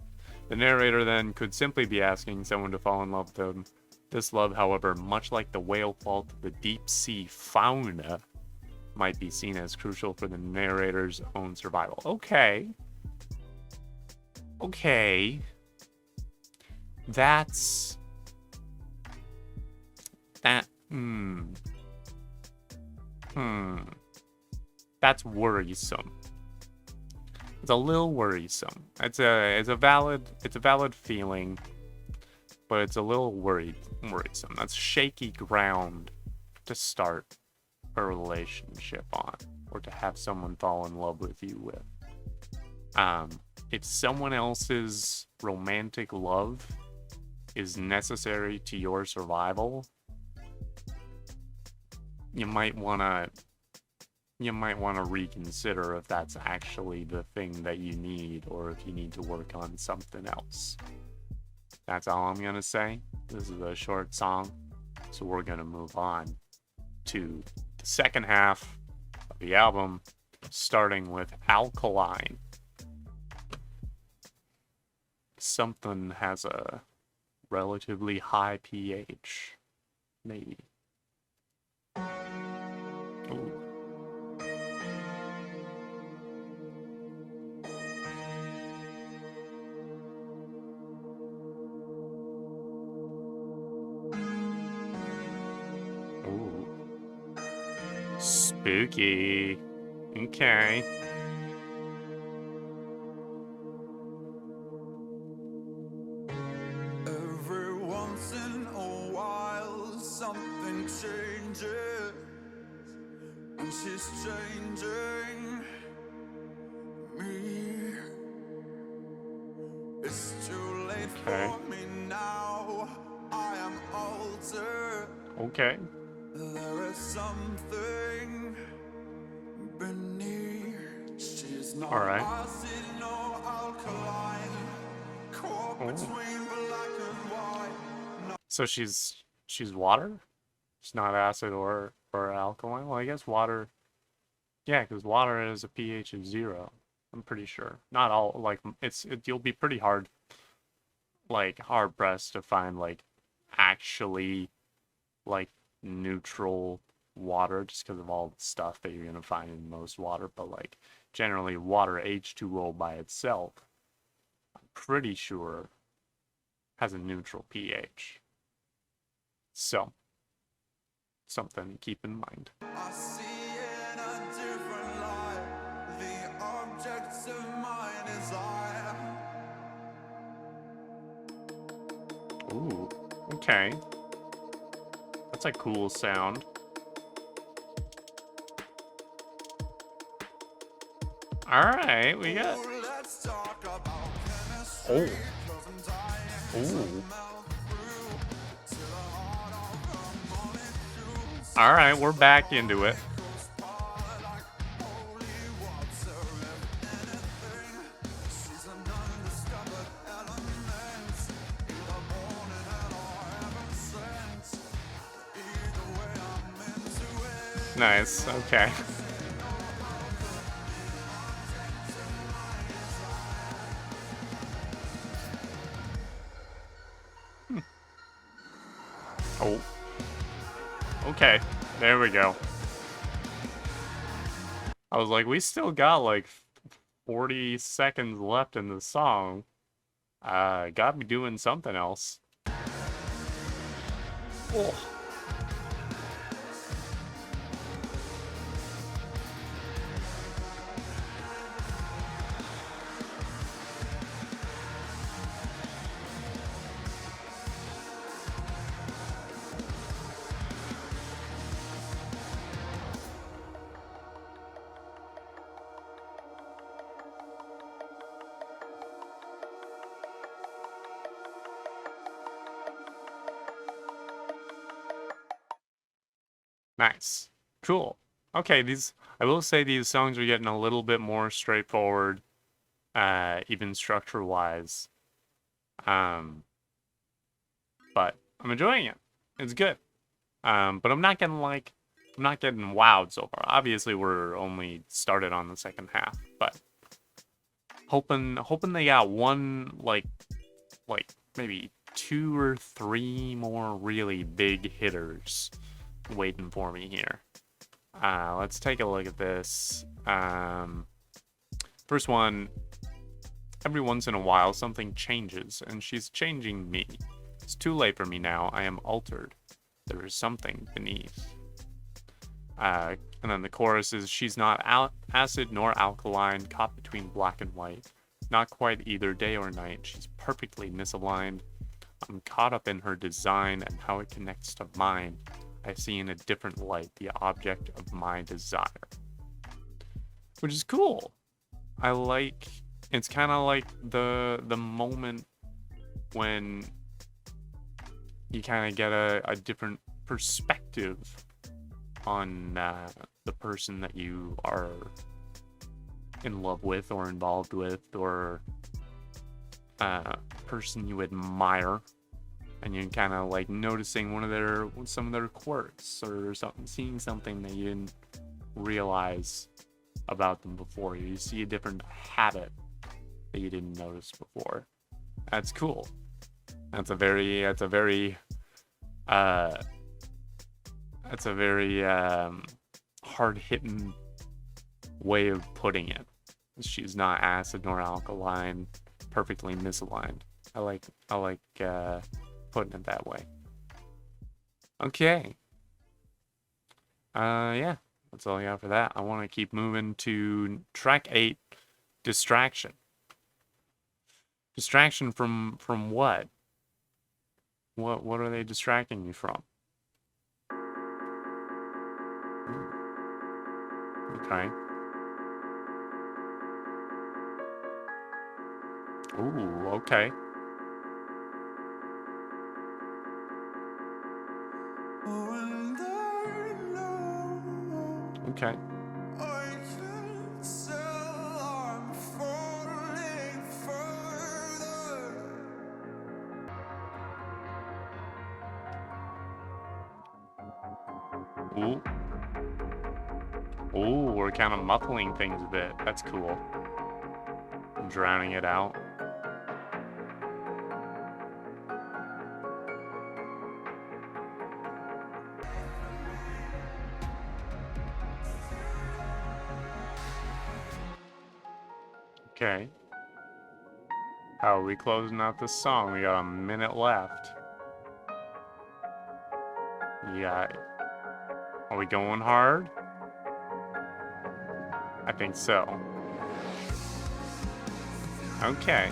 the narrator then could simply be asking someone to fall in love with them. This love, however, much like the whale fall to the deep sea fauna, might be seen as crucial for the narrator's own survival. Okay. Okay. That's... That... That's worrisome. It's a little worrisome. It's a valid feeling, but it's a little worrisome. That's shaky ground to start a relationship on, or to have someone fall in love with you with. If someone else's romantic love is necessary to your survival, you might want to reconsider if that's actually the thing that you need, or if you need to work on something else. That's all I'm gonna say. This is a short song, so we're gonna move on to the second half of the album, starting with Alkaline. Something has a relatively high pH, maybe. Ooh. Ooh. Spooky. Okay. Every once in a while, something changes, and she's changing me. It's too late for me now. I am altered. Okay. There is something beneath. She's not acid, no alkaline. Caught between black and white. No. So she's water? She's not acid or alkaline? Well, I guess water. Yeah, because water is a pH of 0. I'm pretty sure. Not all, like, you'll be pretty hard pressed to find, like, actually, like, neutral water, just because of all the stuff that you're going to find in most water. But, like, generally water, H2O by itself, I'm pretty sure has a neutral pH. So, something to keep in mind. I see in a different light the objects of my desire. Ooh, okay. That's a cool sound. Alright, we got... Let's talk about chemistry. Oh. Ooh. Alright, we're back into it. Nice, okay. Oh. Okay, there we go. I was like, we still got like 40 seconds left in the song. Gotta be doing something else. Oh. Nice. Cool. Okay, I will say these songs are getting a little bit more straightforward, even structure-wise. But I'm enjoying it. It's good. But I'm not getting wowed so far. Obviously, we're only started on the second half, but hoping they got one, like maybe 2 or 3 more really big hitters waiting for me here. Let's take a look at this. First one, Every once in a while, something changes, and she's changing me. It's too late for me now. I am altered. There is something beneath. And then the chorus is, she's not acid nor alkaline, caught between black and white. Not quite either day or night. She's perfectly misaligned. I'm caught up in her design and how it connects to mine. I see in a different light the object of my desire. Which is cool. I like, it's kind of like the moment when you kind of get a different perspective on the person that you are in love with or involved with, or person you admire, and you're kind of like noticing some of their quirks or something, seeing something that you didn't realize about them before. You see a different habit that you didn't notice before. That's cool. That's a very hard-hitting way of putting it. She's not acid nor alkaline, perfectly misaligned. I like putting it that way. Okay. Yeah, that's all I got for that. I want to keep moving to track 8, Distraction. Distraction from what? What are they distracting you from? Okay. Ooh, okay. Okay. Ooh. Ooh, we're kind of muffling things a bit. That's cool. Drowning it out. Okay. How are we closing out this song? We got a minute left. Yeah. Are we going hard? I think so. Okay.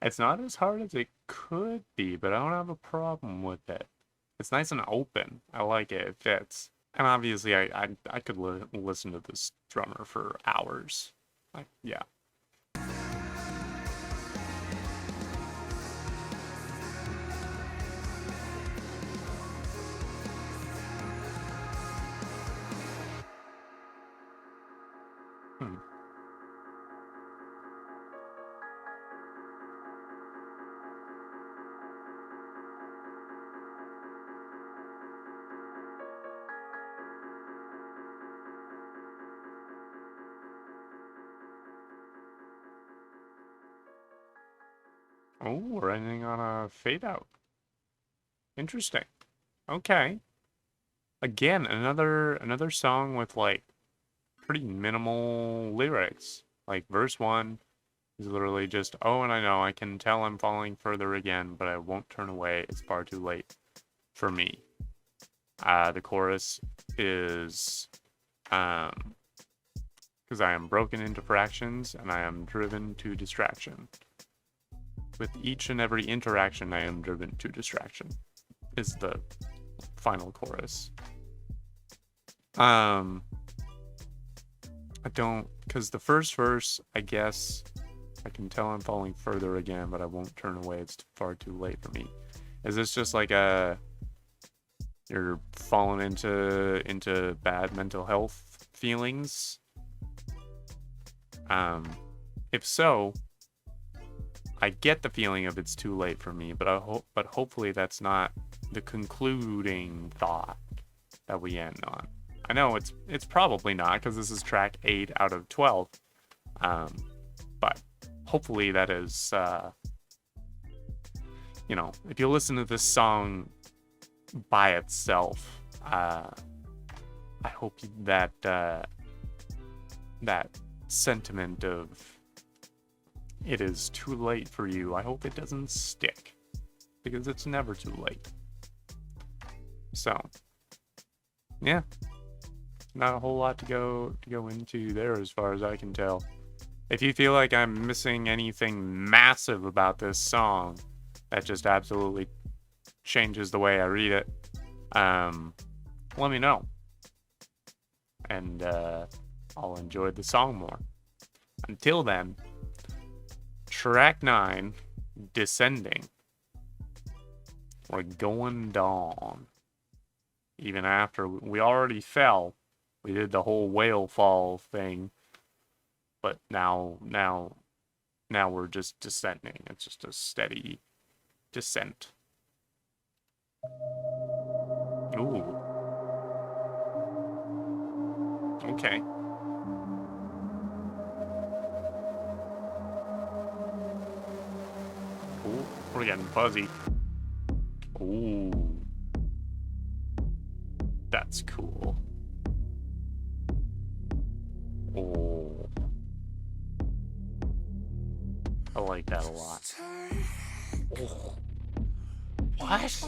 It's not as hard as it could be, but I don't have a problem with it. It's nice and open. I like it. It fits. And obviously, I could listen to this drummer for hours. Yeah. Oh, we're ending on a fade out. Interesting. Okay. Again, another song with like pretty minimal lyrics. Like verse 1 is literally just, oh, and I know I can tell I'm falling further again, but I won't turn away. It's far too late for me. The chorus is, because I am broken into fractions and I am driven to distraction. With each and every interaction, I am driven to distraction, is the final chorus. I don't, because the first verse, I guess, I can tell I'm falling further again, but I won't turn away. It's far too late for me. Is this just like you're falling into bad mental health feelings? If so, I get the feeling of it's too late for me, but hopefully that's not the concluding thought that we end on. I know it's probably not, because this is track 8 out of 12. But hopefully that is you know, if you listen to this song by itself, I hope that that sentiment of it is too late for you, I hope it doesn't stick, because it's never too late. So, yeah, not a whole lot to go into there as far as I can tell. If you feel like I'm missing anything massive about this song that just absolutely changes the way I read it, let me know, and I'll enjoy the song more. Until then, track 9, Descending. We're going down. Even after we already fell, we did the whole whale fall thing, but now we're just descending. It's just a steady descent. Ooh. Okay. Ooh, we're getting fuzzy. Ooh. That's cool. Oh. I like that a lot. Oh. What?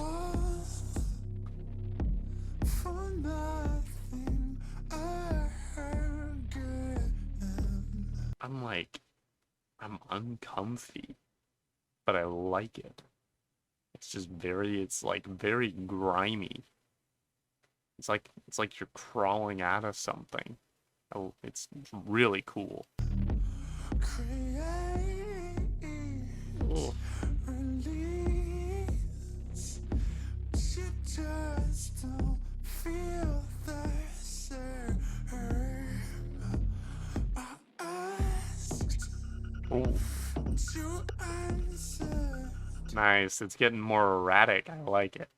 I'm uncomfy, but I like it. It's just very grimy. It's like you're crawling out of something. Oh, it's really cool. Oh. Oh. Nice. It's getting more erratic. I like it.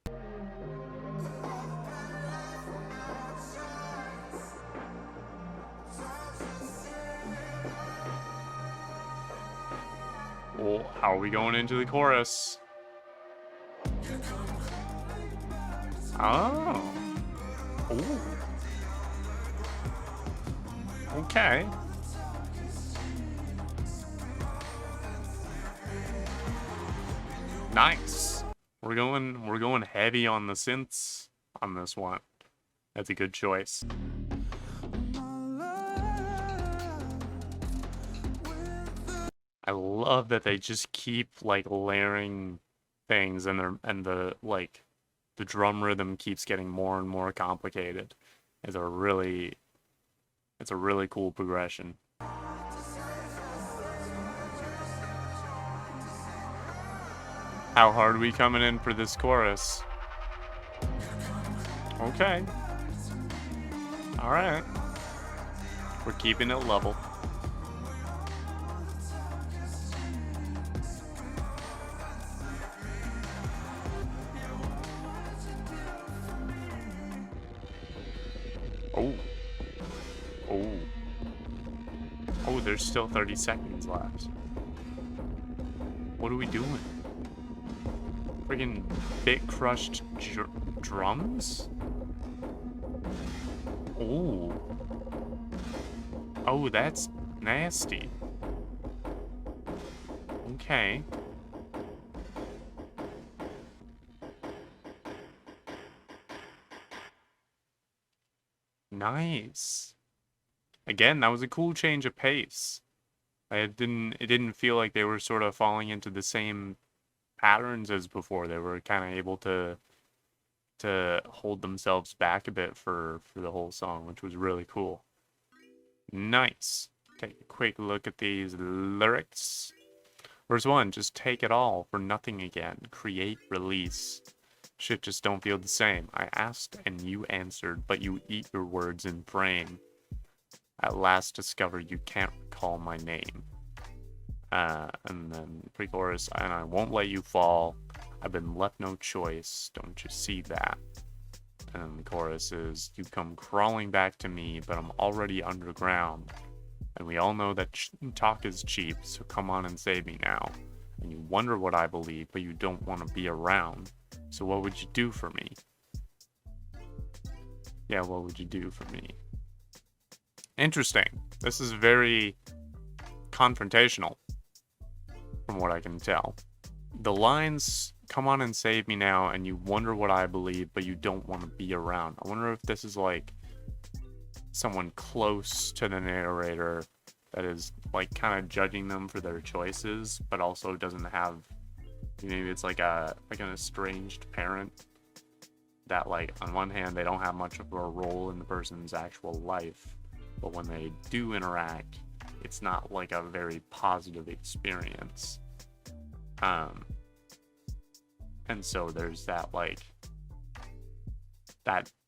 Oh, how are we going into the chorus? Oh. Ooh. Okay. Nice. We're going heavy on the synths on this one. That's a good choice. I love that they just keep like layering things, and the drum rhythm keeps getting more and more complicated. It's a really cool progression. How hard are we coming in for this chorus? Okay. Alright. We're keeping it level. Oh. Oh. Oh, there's still 30 seconds left. What are we doing? Friggin' bit crushed drums? Oh. Oh, that's nasty. Okay. Nice. Again, that was a cool change of pace. It didn't feel like they were sort of falling into the same patterns as before. They were kind of able to hold themselves back a bit for the whole song, which was really cool. Nice. Take a quick look at these lyrics. Verse 1, just take it all for nothing again. Create, release. Shit just don't feel the same. I asked and you answered, but you eat your words in frame. At last discover you can't recall my name. And then pre-chorus, and I won't let you fall. I've been left no choice. Don't you see that? And then the chorus is, you come crawling back to me, but I'm already underground. And we all know that talk is cheap, so come on and save me now. and you wonder what I believe, but you don't want to be around. So what would you do for me? Yeah, what would you do for me? Interesting. This is very confrontational, from what I can tell. The lines, "Come on and save me now," and "You wonder what I believe, but you don't want to be around." I wonder if this is like someone close to the narrator that is like kind of judging them for their choices, but also doesn't have, maybe it's like an estranged parent that, like, on one hand they don't have much of a role in the person's actual life, but when they do interact, it's not like a very positive experience. And so there's that, like,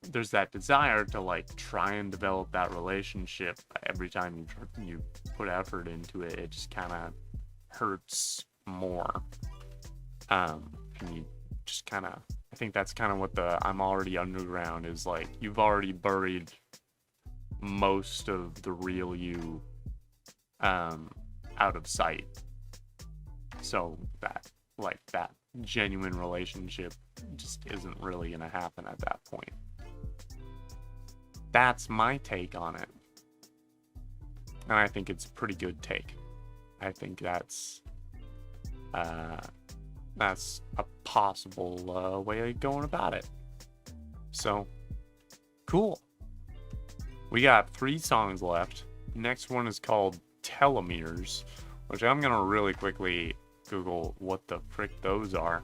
there's that desire to, like, try and develop that relationship. Every time you put effort into it, it just kind of hurts more. And you just kind of, I think that's kind of what the "I'm already underground" is like. You've already buried most of the real you out of sight. So that, like, that genuine relationship just isn't really gonna happen at that point. That's my take on it, and I think it's a pretty good take. I think that's a possible way of going about it. So cool. We got 3 songs left. Next one is called Telomeres, which I'm gonna really quickly Google what the frick those are.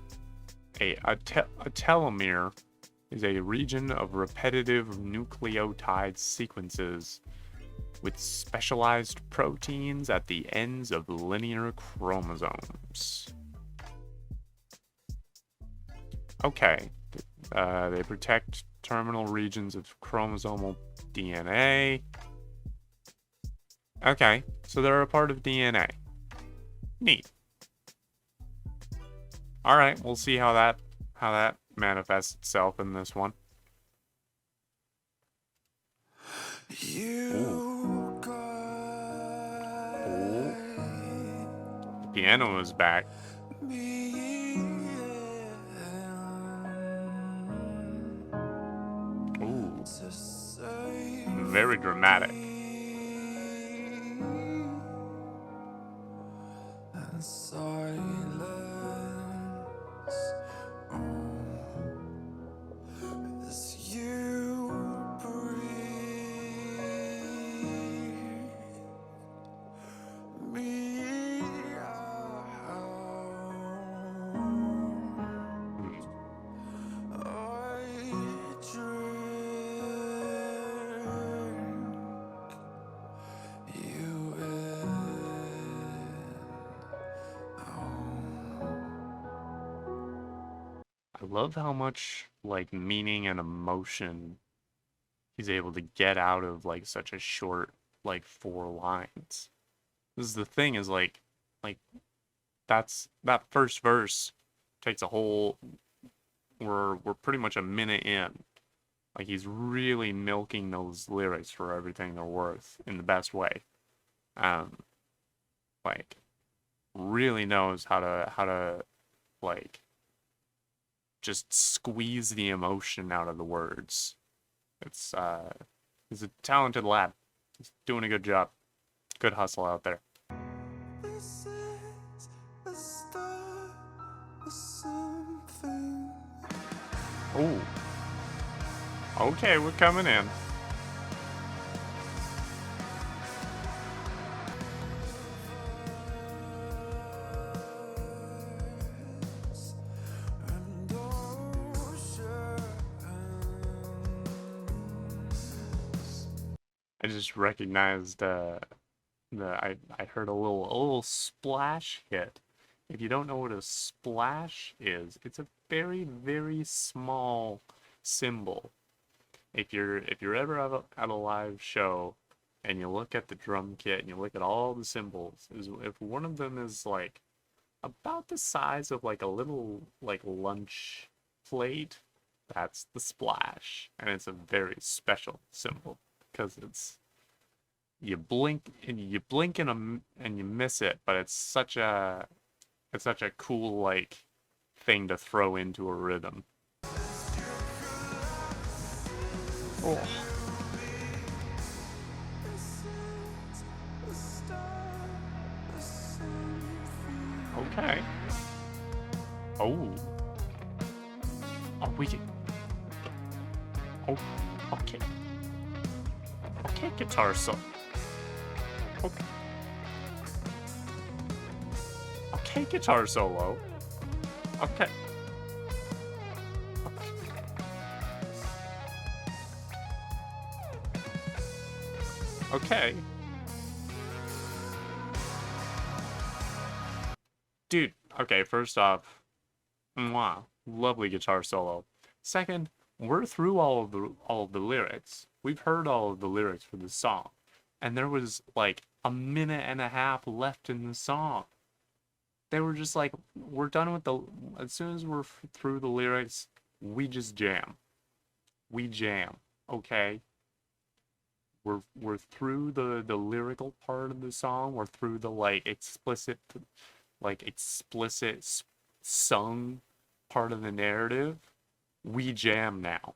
A telomere is a region of repetitive nucleotide sequences with specialized proteins at the ends of linear chromosomes. Okay, they protect terminal regions of chromosomal DNA. Okay, so they're a part of DNA. Neat. All right, we'll see how that manifests itself in this one. You got The piano is back. me. Ooh, To say very dramatic. and silence. As you breathe me out, I drink you in. I love how much, like, meaning and emotion he's able to get out of, like, such a short, like, 4 lines. This is the thing, is like that first verse takes a whole, we're pretty much a minute in. Like, he's really milking those lyrics for everything they're worth in the best way. Like, really knows how to like just squeeze the emotion out of the words. It's he's a talented lad. He's doing a good job. Good hustle out there. This is the start of something. Ooh. Okay, we're coming in. And oceans. I just recognized I heard a little splash hit. If you don't know what a splash is, it's a very, very small cymbal. If you're ever at a live show and you look at the drum kit and you look at all the cymbals, if one of them is like about the size of like a little like lunch plate, that's the splash, and it's a very special cymbal because it's, you blink and you miss it, but it's such a It's such a cool, like, thing to throw into a rhythm. Oh. Okay. Oh. Oh, we can... Oh, okay. Okay, guitar solo. Okay. Okay, guitar solo. Okay. Okay. Dude, okay, first off, wow, lovely guitar solo. Second, we're through all of the lyrics. We've heard all of the lyrics for the song. And there was like a minute and a half left in the song. They were just like, we're done with the, as soon as we're through the lyrics, we just jam. We jam, okay? We're through the lyrical part of the song. We're through the explicit sung part of the narrative. We jam now,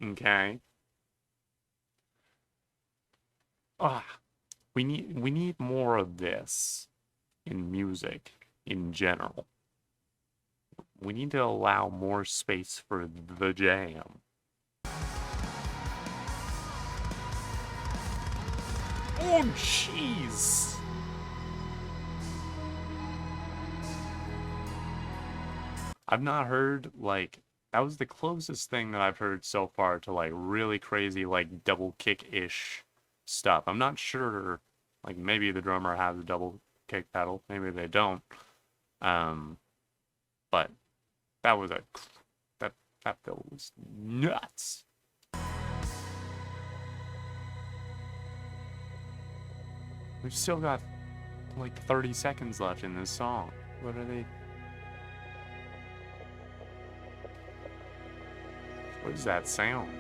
okay? We need more of this in music in general. We need to allow more space for the jam. Oh, jeez! I've not heard, that was the closest thing that I've heard so far to, really crazy, double kick-ish stuff. I'm not sure, maybe the drummer has a double kick pedal, maybe they don't. But that was that fill was nuts. We've still got 30 seconds left in this song. What are they? What is that sound?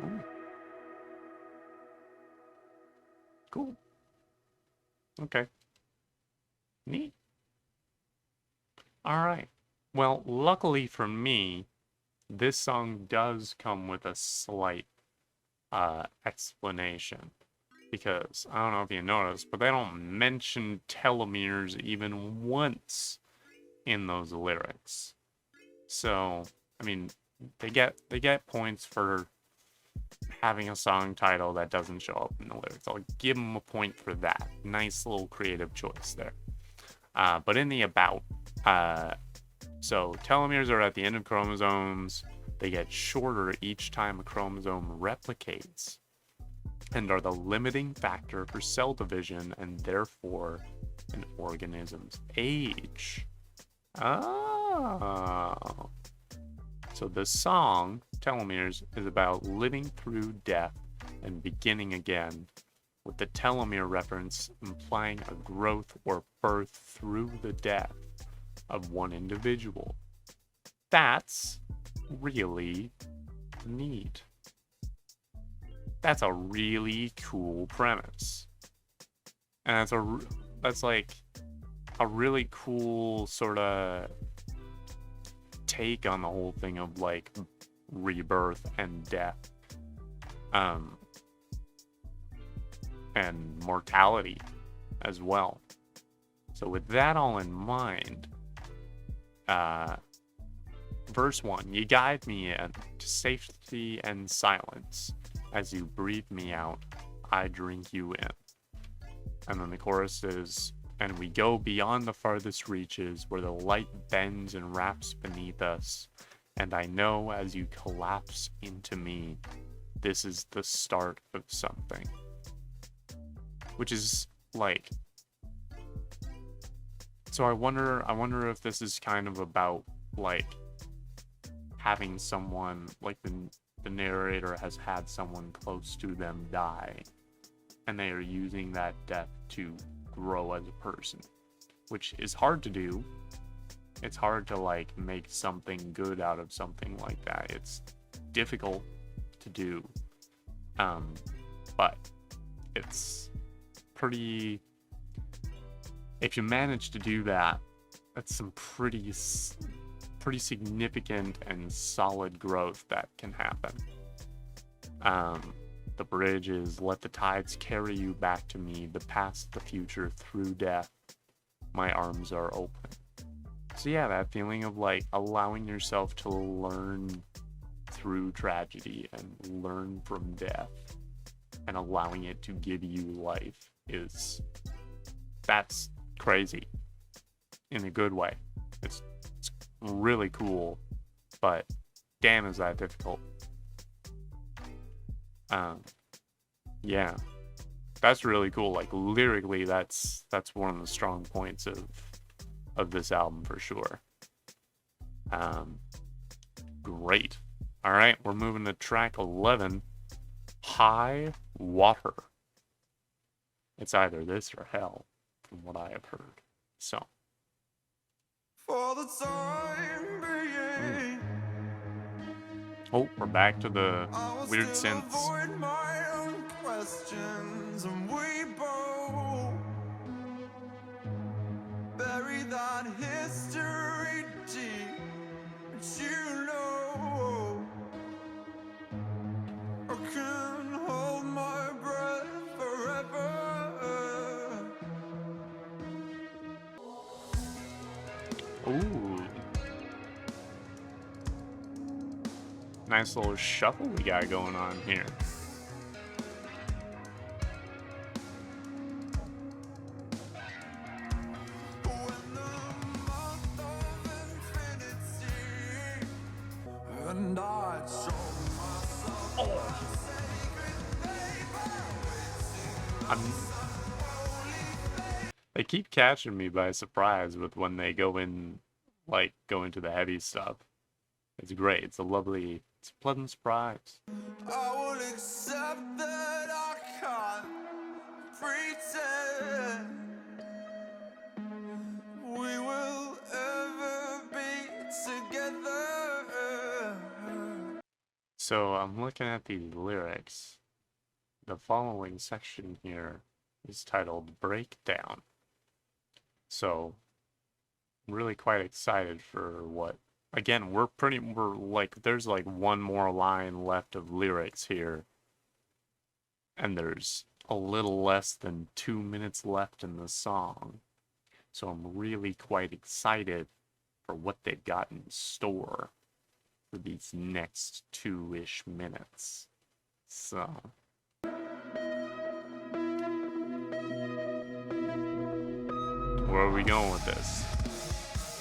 Ooh. Cool. Okay. Neat. Alright. Well, luckily for me, this song does come with a slight explanation. Because, I don't know if you noticed, but they don't mention telomeres even once in those lyrics. So, I mean, they get points for having a song title that doesn't show up in the lyrics. I'll give them a point for that. Nice little creative choice there. But in the about, so telomeres are at the end of chromosomes. They get shorter each time a chromosome replicates and are the limiting factor for cell division and therefore an organism's age. Oh. So the song, Telomeres, is about living through death and beginning again, with the telomere reference implying a growth or birth through the death of one individual. That's really neat. That's a really cool premise. And that's like a really cool sort of take on the whole thing of rebirth and death. And mortality as well. So with that all in mind, verse 1, you guide me in to safety and silence. As you breathe me out, I drink you in. And then the chorus is, and we go beyond the farthest reaches where the light bends and wraps beneath us. And I know as you collapse into me, this is the start of something. Which is so I wonder if this is kind of about having someone, the narrator has had someone close to them die, and they are using that death to grow as a person, which is hard to do, it's hard to like make something good out of something like that. It's difficult to do, but it's pretty. If you manage to do that, that's some pretty significant and solid growth that can happen. The bridge is let the tides carry you back to me, the past, the future, through death. My arms are open. So yeah, that feeling of like allowing yourself to learn through tragedy and learn from death and allowing it to give you life that's crazy in a good way. It's really cool, but damn is that difficult. Yeah, that's really cool. Like lyrically, that's one of the strong points of this album for sure. Great. All right, we're moving to track 11, High Water. It's either this or hell, from what I have heard. So. For the time being, Oh, we're back to the I will weird still synths. avoid my own questions, and we both bury that history deep. But you know, I can hold my breath forever. Ooh. Nice little shuffle we got going on here. When the month of infinity, and I show myself They keep catching me by surprise with when they go into the heavy stuff. It's great. It's a pleasant surprise. I will accept that I can't pretend we will ever be together. So I'm looking at these lyrics. The following section here is titled Breakdown. So I'm really quite excited for what. Again, there's like one more line left of lyrics here. And there's a little less than 2 minutes left in the song. So I'm really quite excited for what they've got in store for these next 2-ish minutes. So. Where are we going with this?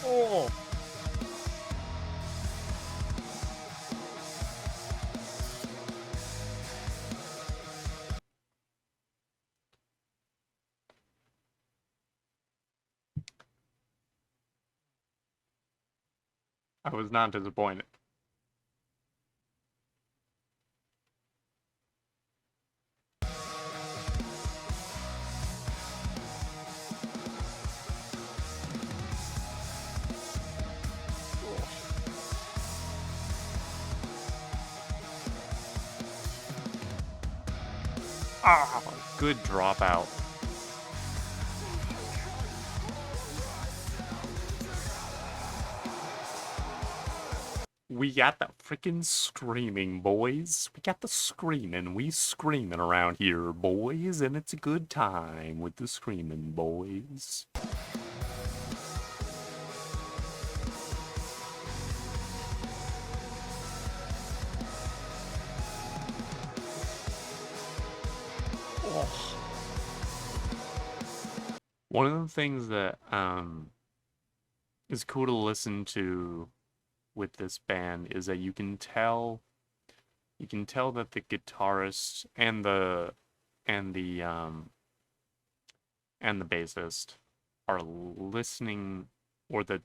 Oh! I was not disappointed. Ah, good dropout. We got the freaking screaming, boys. We got the screaming. We screaming around here, boys, and it's a good time with the screaming, boys. Oh. One of the things that is cool to listen to with this band is that you can tell that the guitarist and the bassist are listening, or the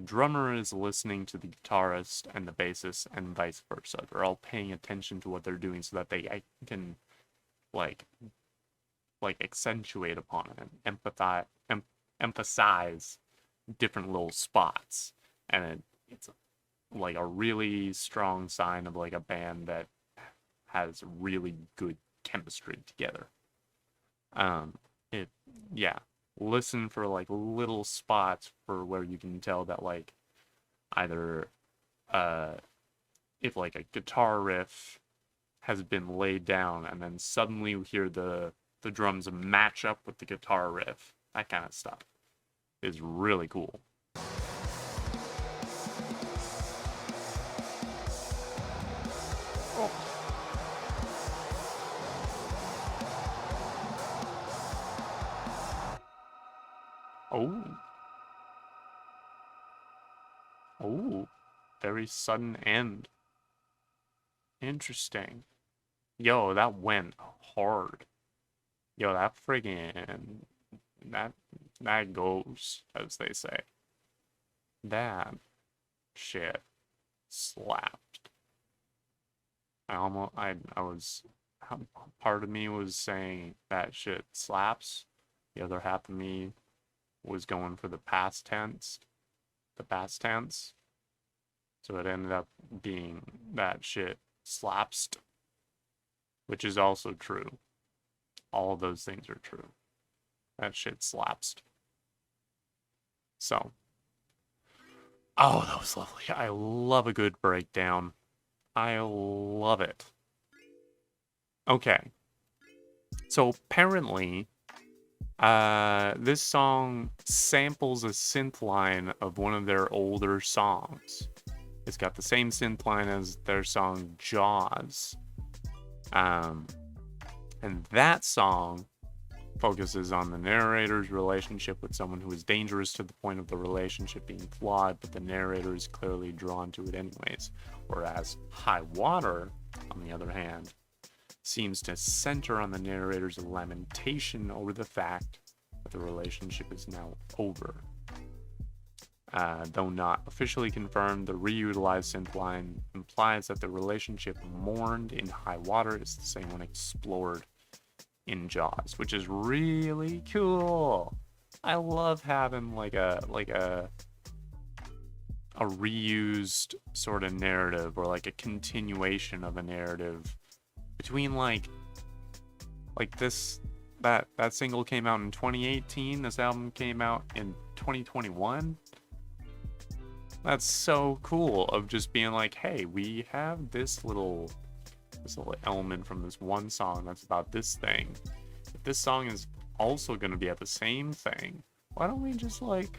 drummer is listening to the guitarist and the bassist and vice versa. They're all paying attention to what they're doing so that they can like accentuate upon it and emphasize different little spots. and it's like a really strong sign of like a band that has really good chemistry together. It yeah, listen for like little spots for where you can tell that like either if like a guitar riff has been laid down and then suddenly you hear the drums match up with the guitar riff. That kind of stuff is really cool. Oh. Oh. Very sudden end. Interesting. Yo, that went hard. Yo, that friggin' that goes, as they say. That shit slapped. I was, part of me was saying that shit slaps. The other half of me was going for the past tense. So it ended up being that shit slapsed, which is also true. All of those things are true. That shit slapsed. So, oh, that was lovely. I love a good breakdown. I love it. Okay. So apparently, this song samples a synth line of one of their older songs. It's got the same synth line as their song Jaws. And that song focuses on the narrator's relationship with someone who is dangerous to the point of the relationship being flawed, but the narrator is clearly drawn to it anyways. Whereas High Water, on the other hand, seems to center on the narrator's lamentation over the fact that the relationship is now over. Though not officially confirmed, the reutilized synth line implies that the relationship mourned in High Water is the same one explored in Jaws, which is really cool. I love having like a reused sort of narrative, or like a continuation of a narrative between like this that single came out in 2018, this album came out in 2021. That's so cool, of just being like, hey, we have this little element from this one song that's about this thing. If this song is also going to be at the same thing, why don't we just like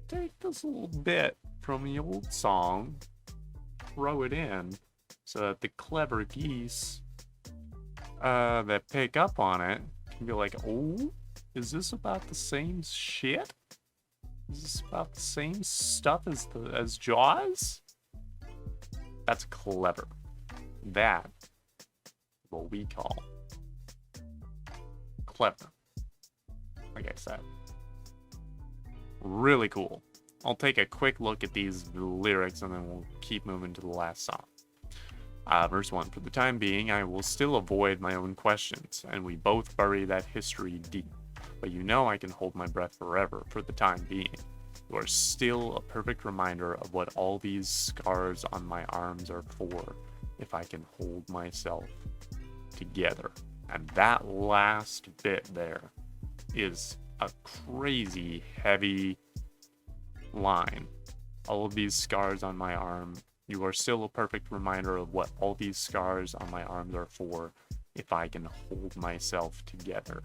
take this little bit from the old song, throw it in, so that the clever geese that pick up on it can be like, oh, is this about the same shit? Is this about the same stuff as Jaws? That's clever. That is what we call clever. Like I said. Really cool. I'll take a quick look at these lyrics and then we'll keep moving to the last song. Verse 1. For the time being, I will still avoid my own questions, and we both bury that history deep. But you know I can hold my breath forever for the time being. You are still a perfect reminder of what all these scars on my arms are for, if I can hold myself together. And that last bit there is a crazy heavy line. All of these scars on my arm, you are still a perfect reminder of what all these scars on my arms are for, if I can hold myself together.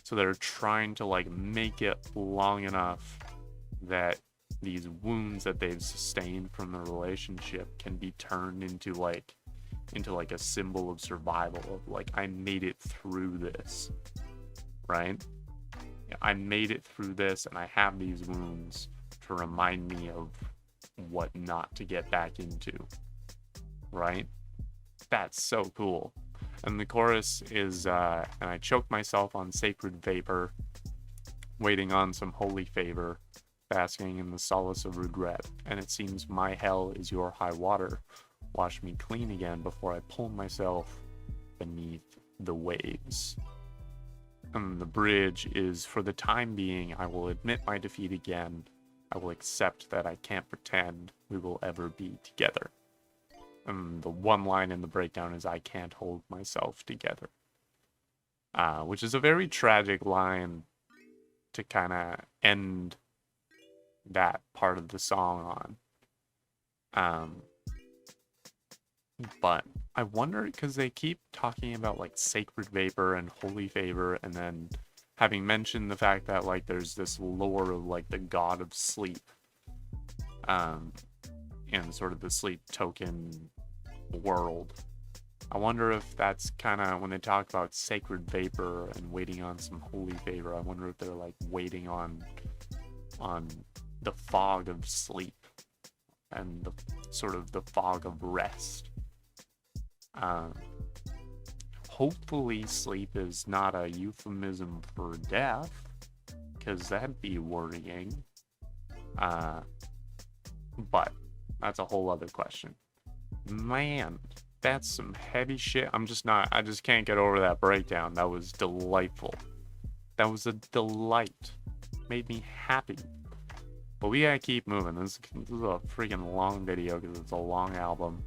So they're trying to like make it long enough that these wounds that they've sustained from the relationship can be turned into like a symbol of survival, of like, I made it through this, right? I made it through this, and I have these wounds to remind me of what not to get back into, right? That's so cool. And the chorus is, and I choke myself on sacred vapor, waiting on some holy favor, basking in the solace of regret, and it seems my hell is your high water. Wash me clean again before I pull myself beneath the waves. And the bridge is, for the time being, I will admit my defeat again, I will accept that I can't pretend we will ever be together. And the one line in the breakdown is, I can't hold myself together. Which is a very tragic line to kind of end that part of the song on. But I wonder, because they keep talking about like sacred vapor and holy favor, and then having mentioned the fact that like there's this lore of like the god of sleep, and sort of the sleep token world. I wonder if that's kind of when they talk about sacred vapor and waiting on some holy favor. I wonder if they're like waiting on the fog of sleep and the sort of the fog of rest. Hopefully sleep is not a euphemism for death, because that'd be worrying. But that's a whole other question. Man, that's some heavy shit. I just can't get over that breakdown. That was delightful. That was a delight. Made me happy. But we gotta keep moving. This is a freaking long video because it's a long album.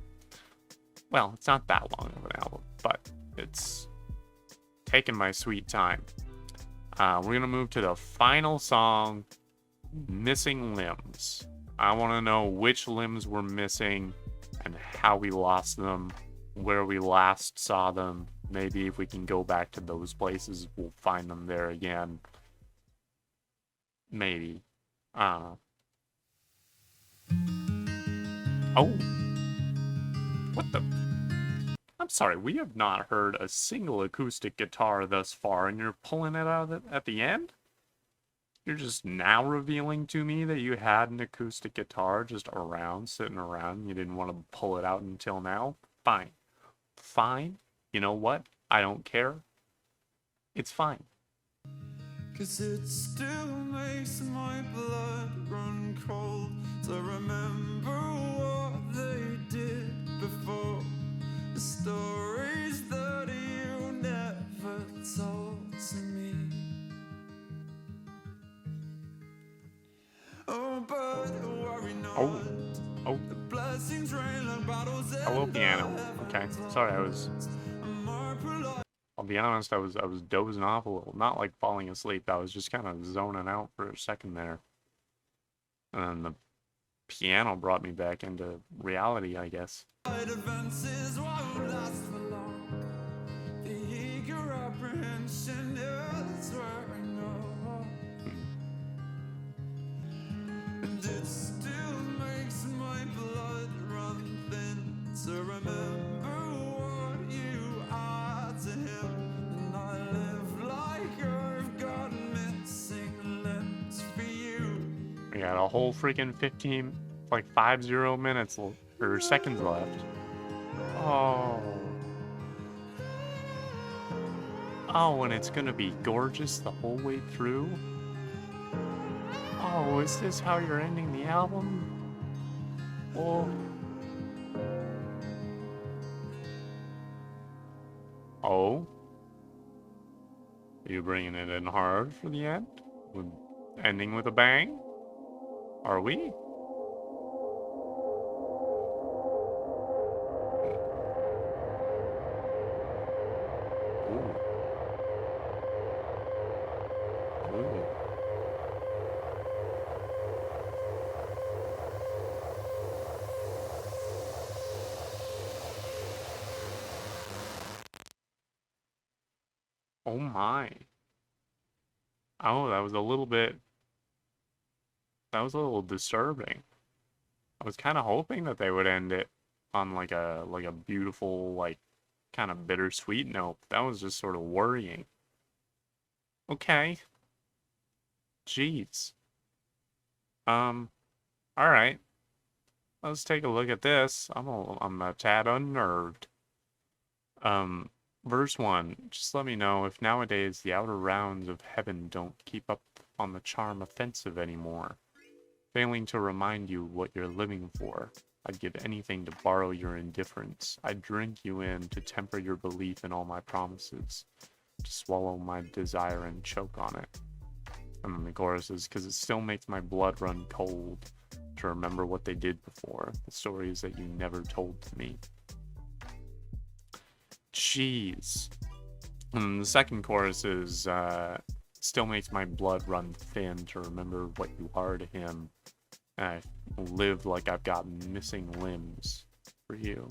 Well, it's not that long of an album, but it's taking my sweet time. We're gonna move to the final song, Missing Limbs. I want to know which limbs were missing and how we lost them, where we last saw them. Maybe if we can go back to those places, we'll find them there again. Maybe. Oh. What the? I'm sorry, we have not heard a single acoustic guitar thus far, and you're pulling it out at the end? You're just now revealing to me that you had an acoustic guitar just around, sitting around, and you didn't want to pull it out until now? Fine. Fine. You know what? I don't care. It's fine. 'Cause it still makes my blood run cold to remember what they did before. The stories that you never told to me. Oh, but worry not. Oh. The blessings rain like bottles. Hello, piano. Okay. Sorry, I'll be honest, I was dozing off a little. Not like falling asleep. I was just kind of zoning out for a second there. And then the piano brought me back into reality, I guess. Advances won't last for long. The eager apprehension is where I know. And it still makes my blood run thin to remember what you are to him. And I live like I've got missing limbs for you. We got a whole freaking 50 minutes or seconds left. Oh, and it's gonna be gorgeous the whole way through. Oh, is this how you're ending the album? Oh? Are you bringing it in hard for the end? Ending with a bang? Are we? Oh my. Oh, that was a little disturbing. I was kind of hoping that they would end it on like a beautiful, like kind of bittersweet note. That was just sort of worrying. Okay. Jeez. All right. Let's take a look at this. I'm a tad unnerved. Verse 1, just let me know if nowadays the outer rounds of heaven don't keep up on the charm offensive anymore. Failing to remind you what you're living for. I'd give anything to borrow your indifference. I'd drink you in to temper your belief in all my promises. To swallow my desire and choke on it. And then the chorus is, because it still makes my blood run cold to remember what they did before, the stories that you never told to me. Jeez. And the second chorus is, still makes my blood run thin to remember what you are to him. And I live like I've got missing limbs for you.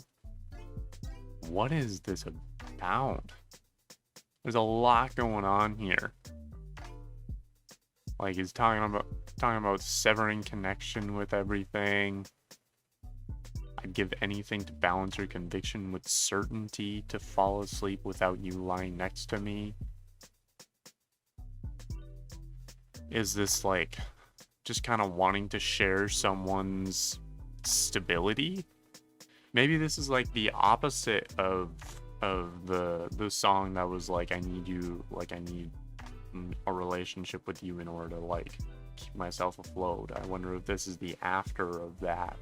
What is this about? There's a lot going on here. Like, he's talking about severing connection with everything. I'd give anything to balance your conviction with certainty, to fall asleep without you lying next to me. Is this like just kind of wanting to share someone's stability? Maybe this is like the opposite of the song that was like, I need a relationship with you in order to like keep myself afloat. I wonder if this is the after of that,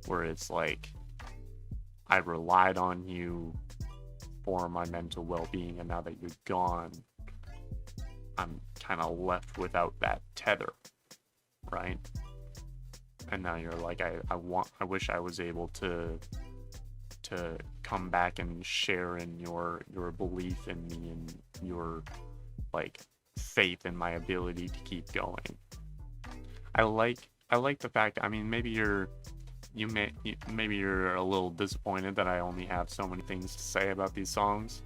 where it's like, I relied on you for my mental well-being, and now that you're gone, I'm kind of left without that tether, right? And now you're like, I wish I was able to come back and share in your belief in me and your like faith in my ability to keep going. I like the fact, I mean, maybe you're a little disappointed that I only have so many things to say about these songs,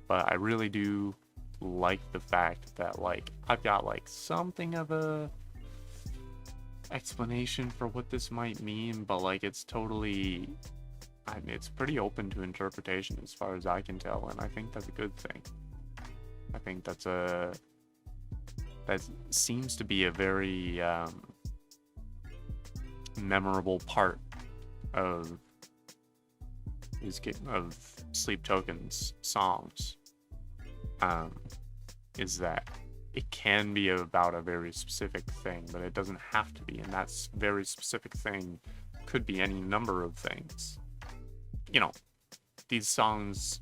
but I really do like the fact that like I've got like something of a explanation for what this might mean, but like it's totally, I mean, it's pretty open to interpretation as far as I can tell, and I think that's a good thing. I think that seems to be a very memorable part of Sleep Token's songs. Is that it can be about a very specific thing, but it doesn't have to be, and that very specific thing could be any number of things. You know, these songs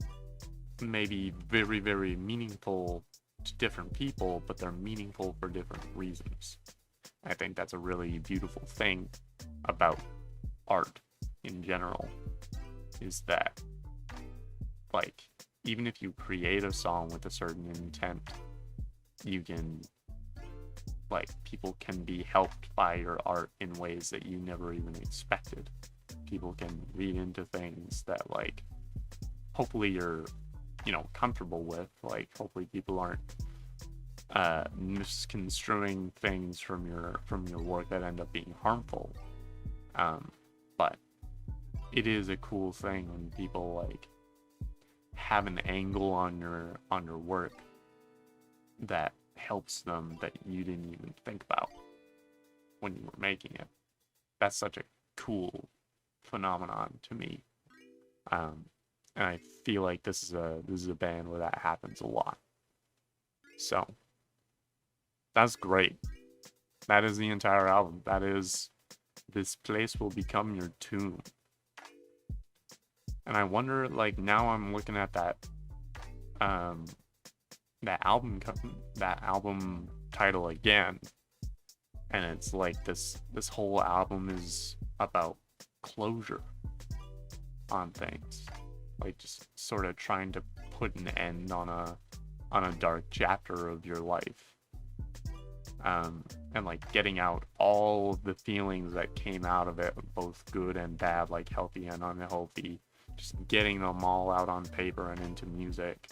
may be very, very meaningful to different people, but they're meaningful for different reasons. I think that's a really beautiful thing about art in general, is that, like, even if you create a song with a certain intent, you can, like, people can be helped by your art in ways that you never even expected. People can read into things that, like, hopefully you're, you know, comfortable with. Like, hopefully people aren't misconstruing things from your work that end up being harmful. But it is a cool thing when people like have an angle on your work that helps them that you didn't even think about when you were making it. That's such a cool phenomenon to me. And I feel like this is a band where that happens a lot. So that's great. That is the entire album. That is, this place will become your tomb. And I wonder, like, now I'm looking at that album title again, and it's like this whole album is about closure on things, like just sort of trying to put an end on a dark chapter of your life. And like getting out all of the feelings that came out of it, both good and bad, like healthy and unhealthy, just getting them all out on paper and into music,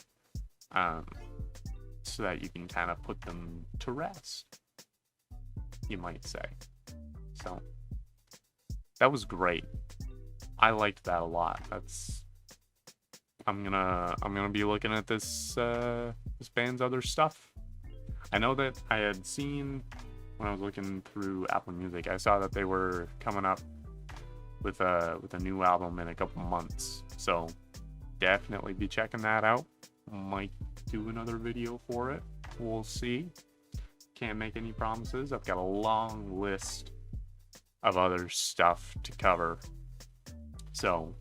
so that you can kind of put them to rest, you might say. So that was great. I liked that a lot. I'm gonna be looking at this band's other stuff. I know that I had seen, when I was looking through Apple Music, I saw that they were coming up with a new album in a couple months. So definitely be checking that out. Might do another video for it. We'll see. Can't make any promises. I've got a long list of other stuff to cover, so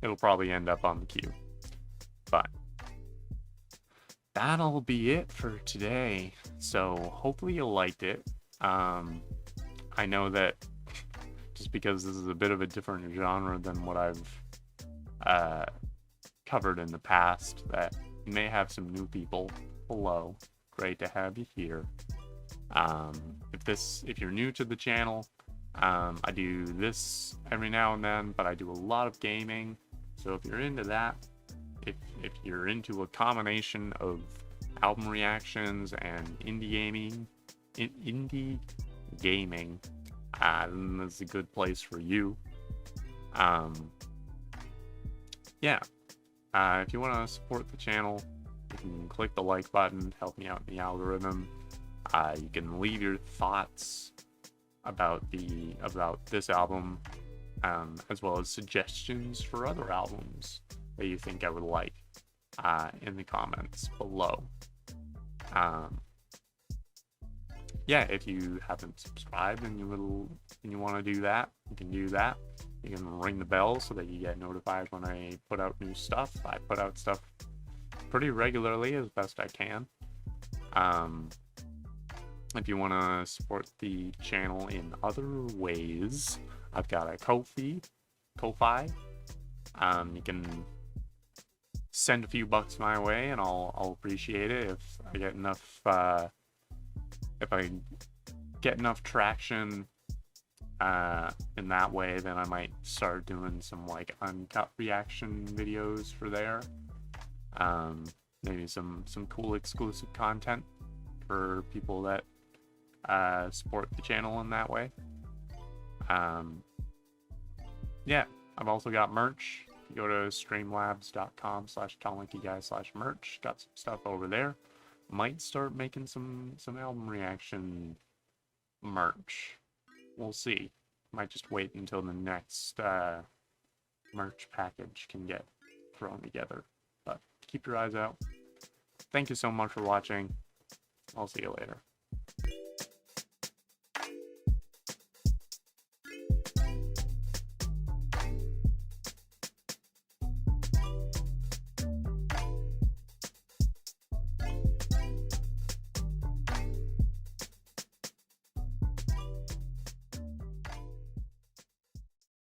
it'll probably end up on the queue. But that'll be it for today. So hopefully you liked it. I know that just because this is a bit of a different genre than what I've covered in the past, that you may have some new people below. Great to have you here. If you're new to the channel, I do this every now and then, but I do a lot of gaming. So if you're into that, if you're into a combination of album reactions and indie gaming, then this is a good place for you. Yeah. If you want to support the channel, you can click the like button, help me out in the algorithm. You can leave your thoughts about this album, as well as suggestions for other albums that you think I would like, in the comments below. Yeah, if you haven't subscribed and you want to do that, you can do that. You can ring the bell so that you get notified when I put out new stuff. I put out stuff pretty regularly as best I can. If you want to support the channel in other ways, I've got a Ko-fi. You can send a few bucks my way, and I'll appreciate it. If I get enough traction in that way, then I might start doing some like uncut reaction videos for there. Maybe some cool exclusive content for people that support the channel in that way. Yeah, I've also got merch. You go to streamlabs.com/talentguy/merch. Got some stuff over there. Might start making some album reaction merch. We'll see. Might just wait until the next merch package can get thrown together. But keep your eyes out. Thank you so much for watching. I'll see you later.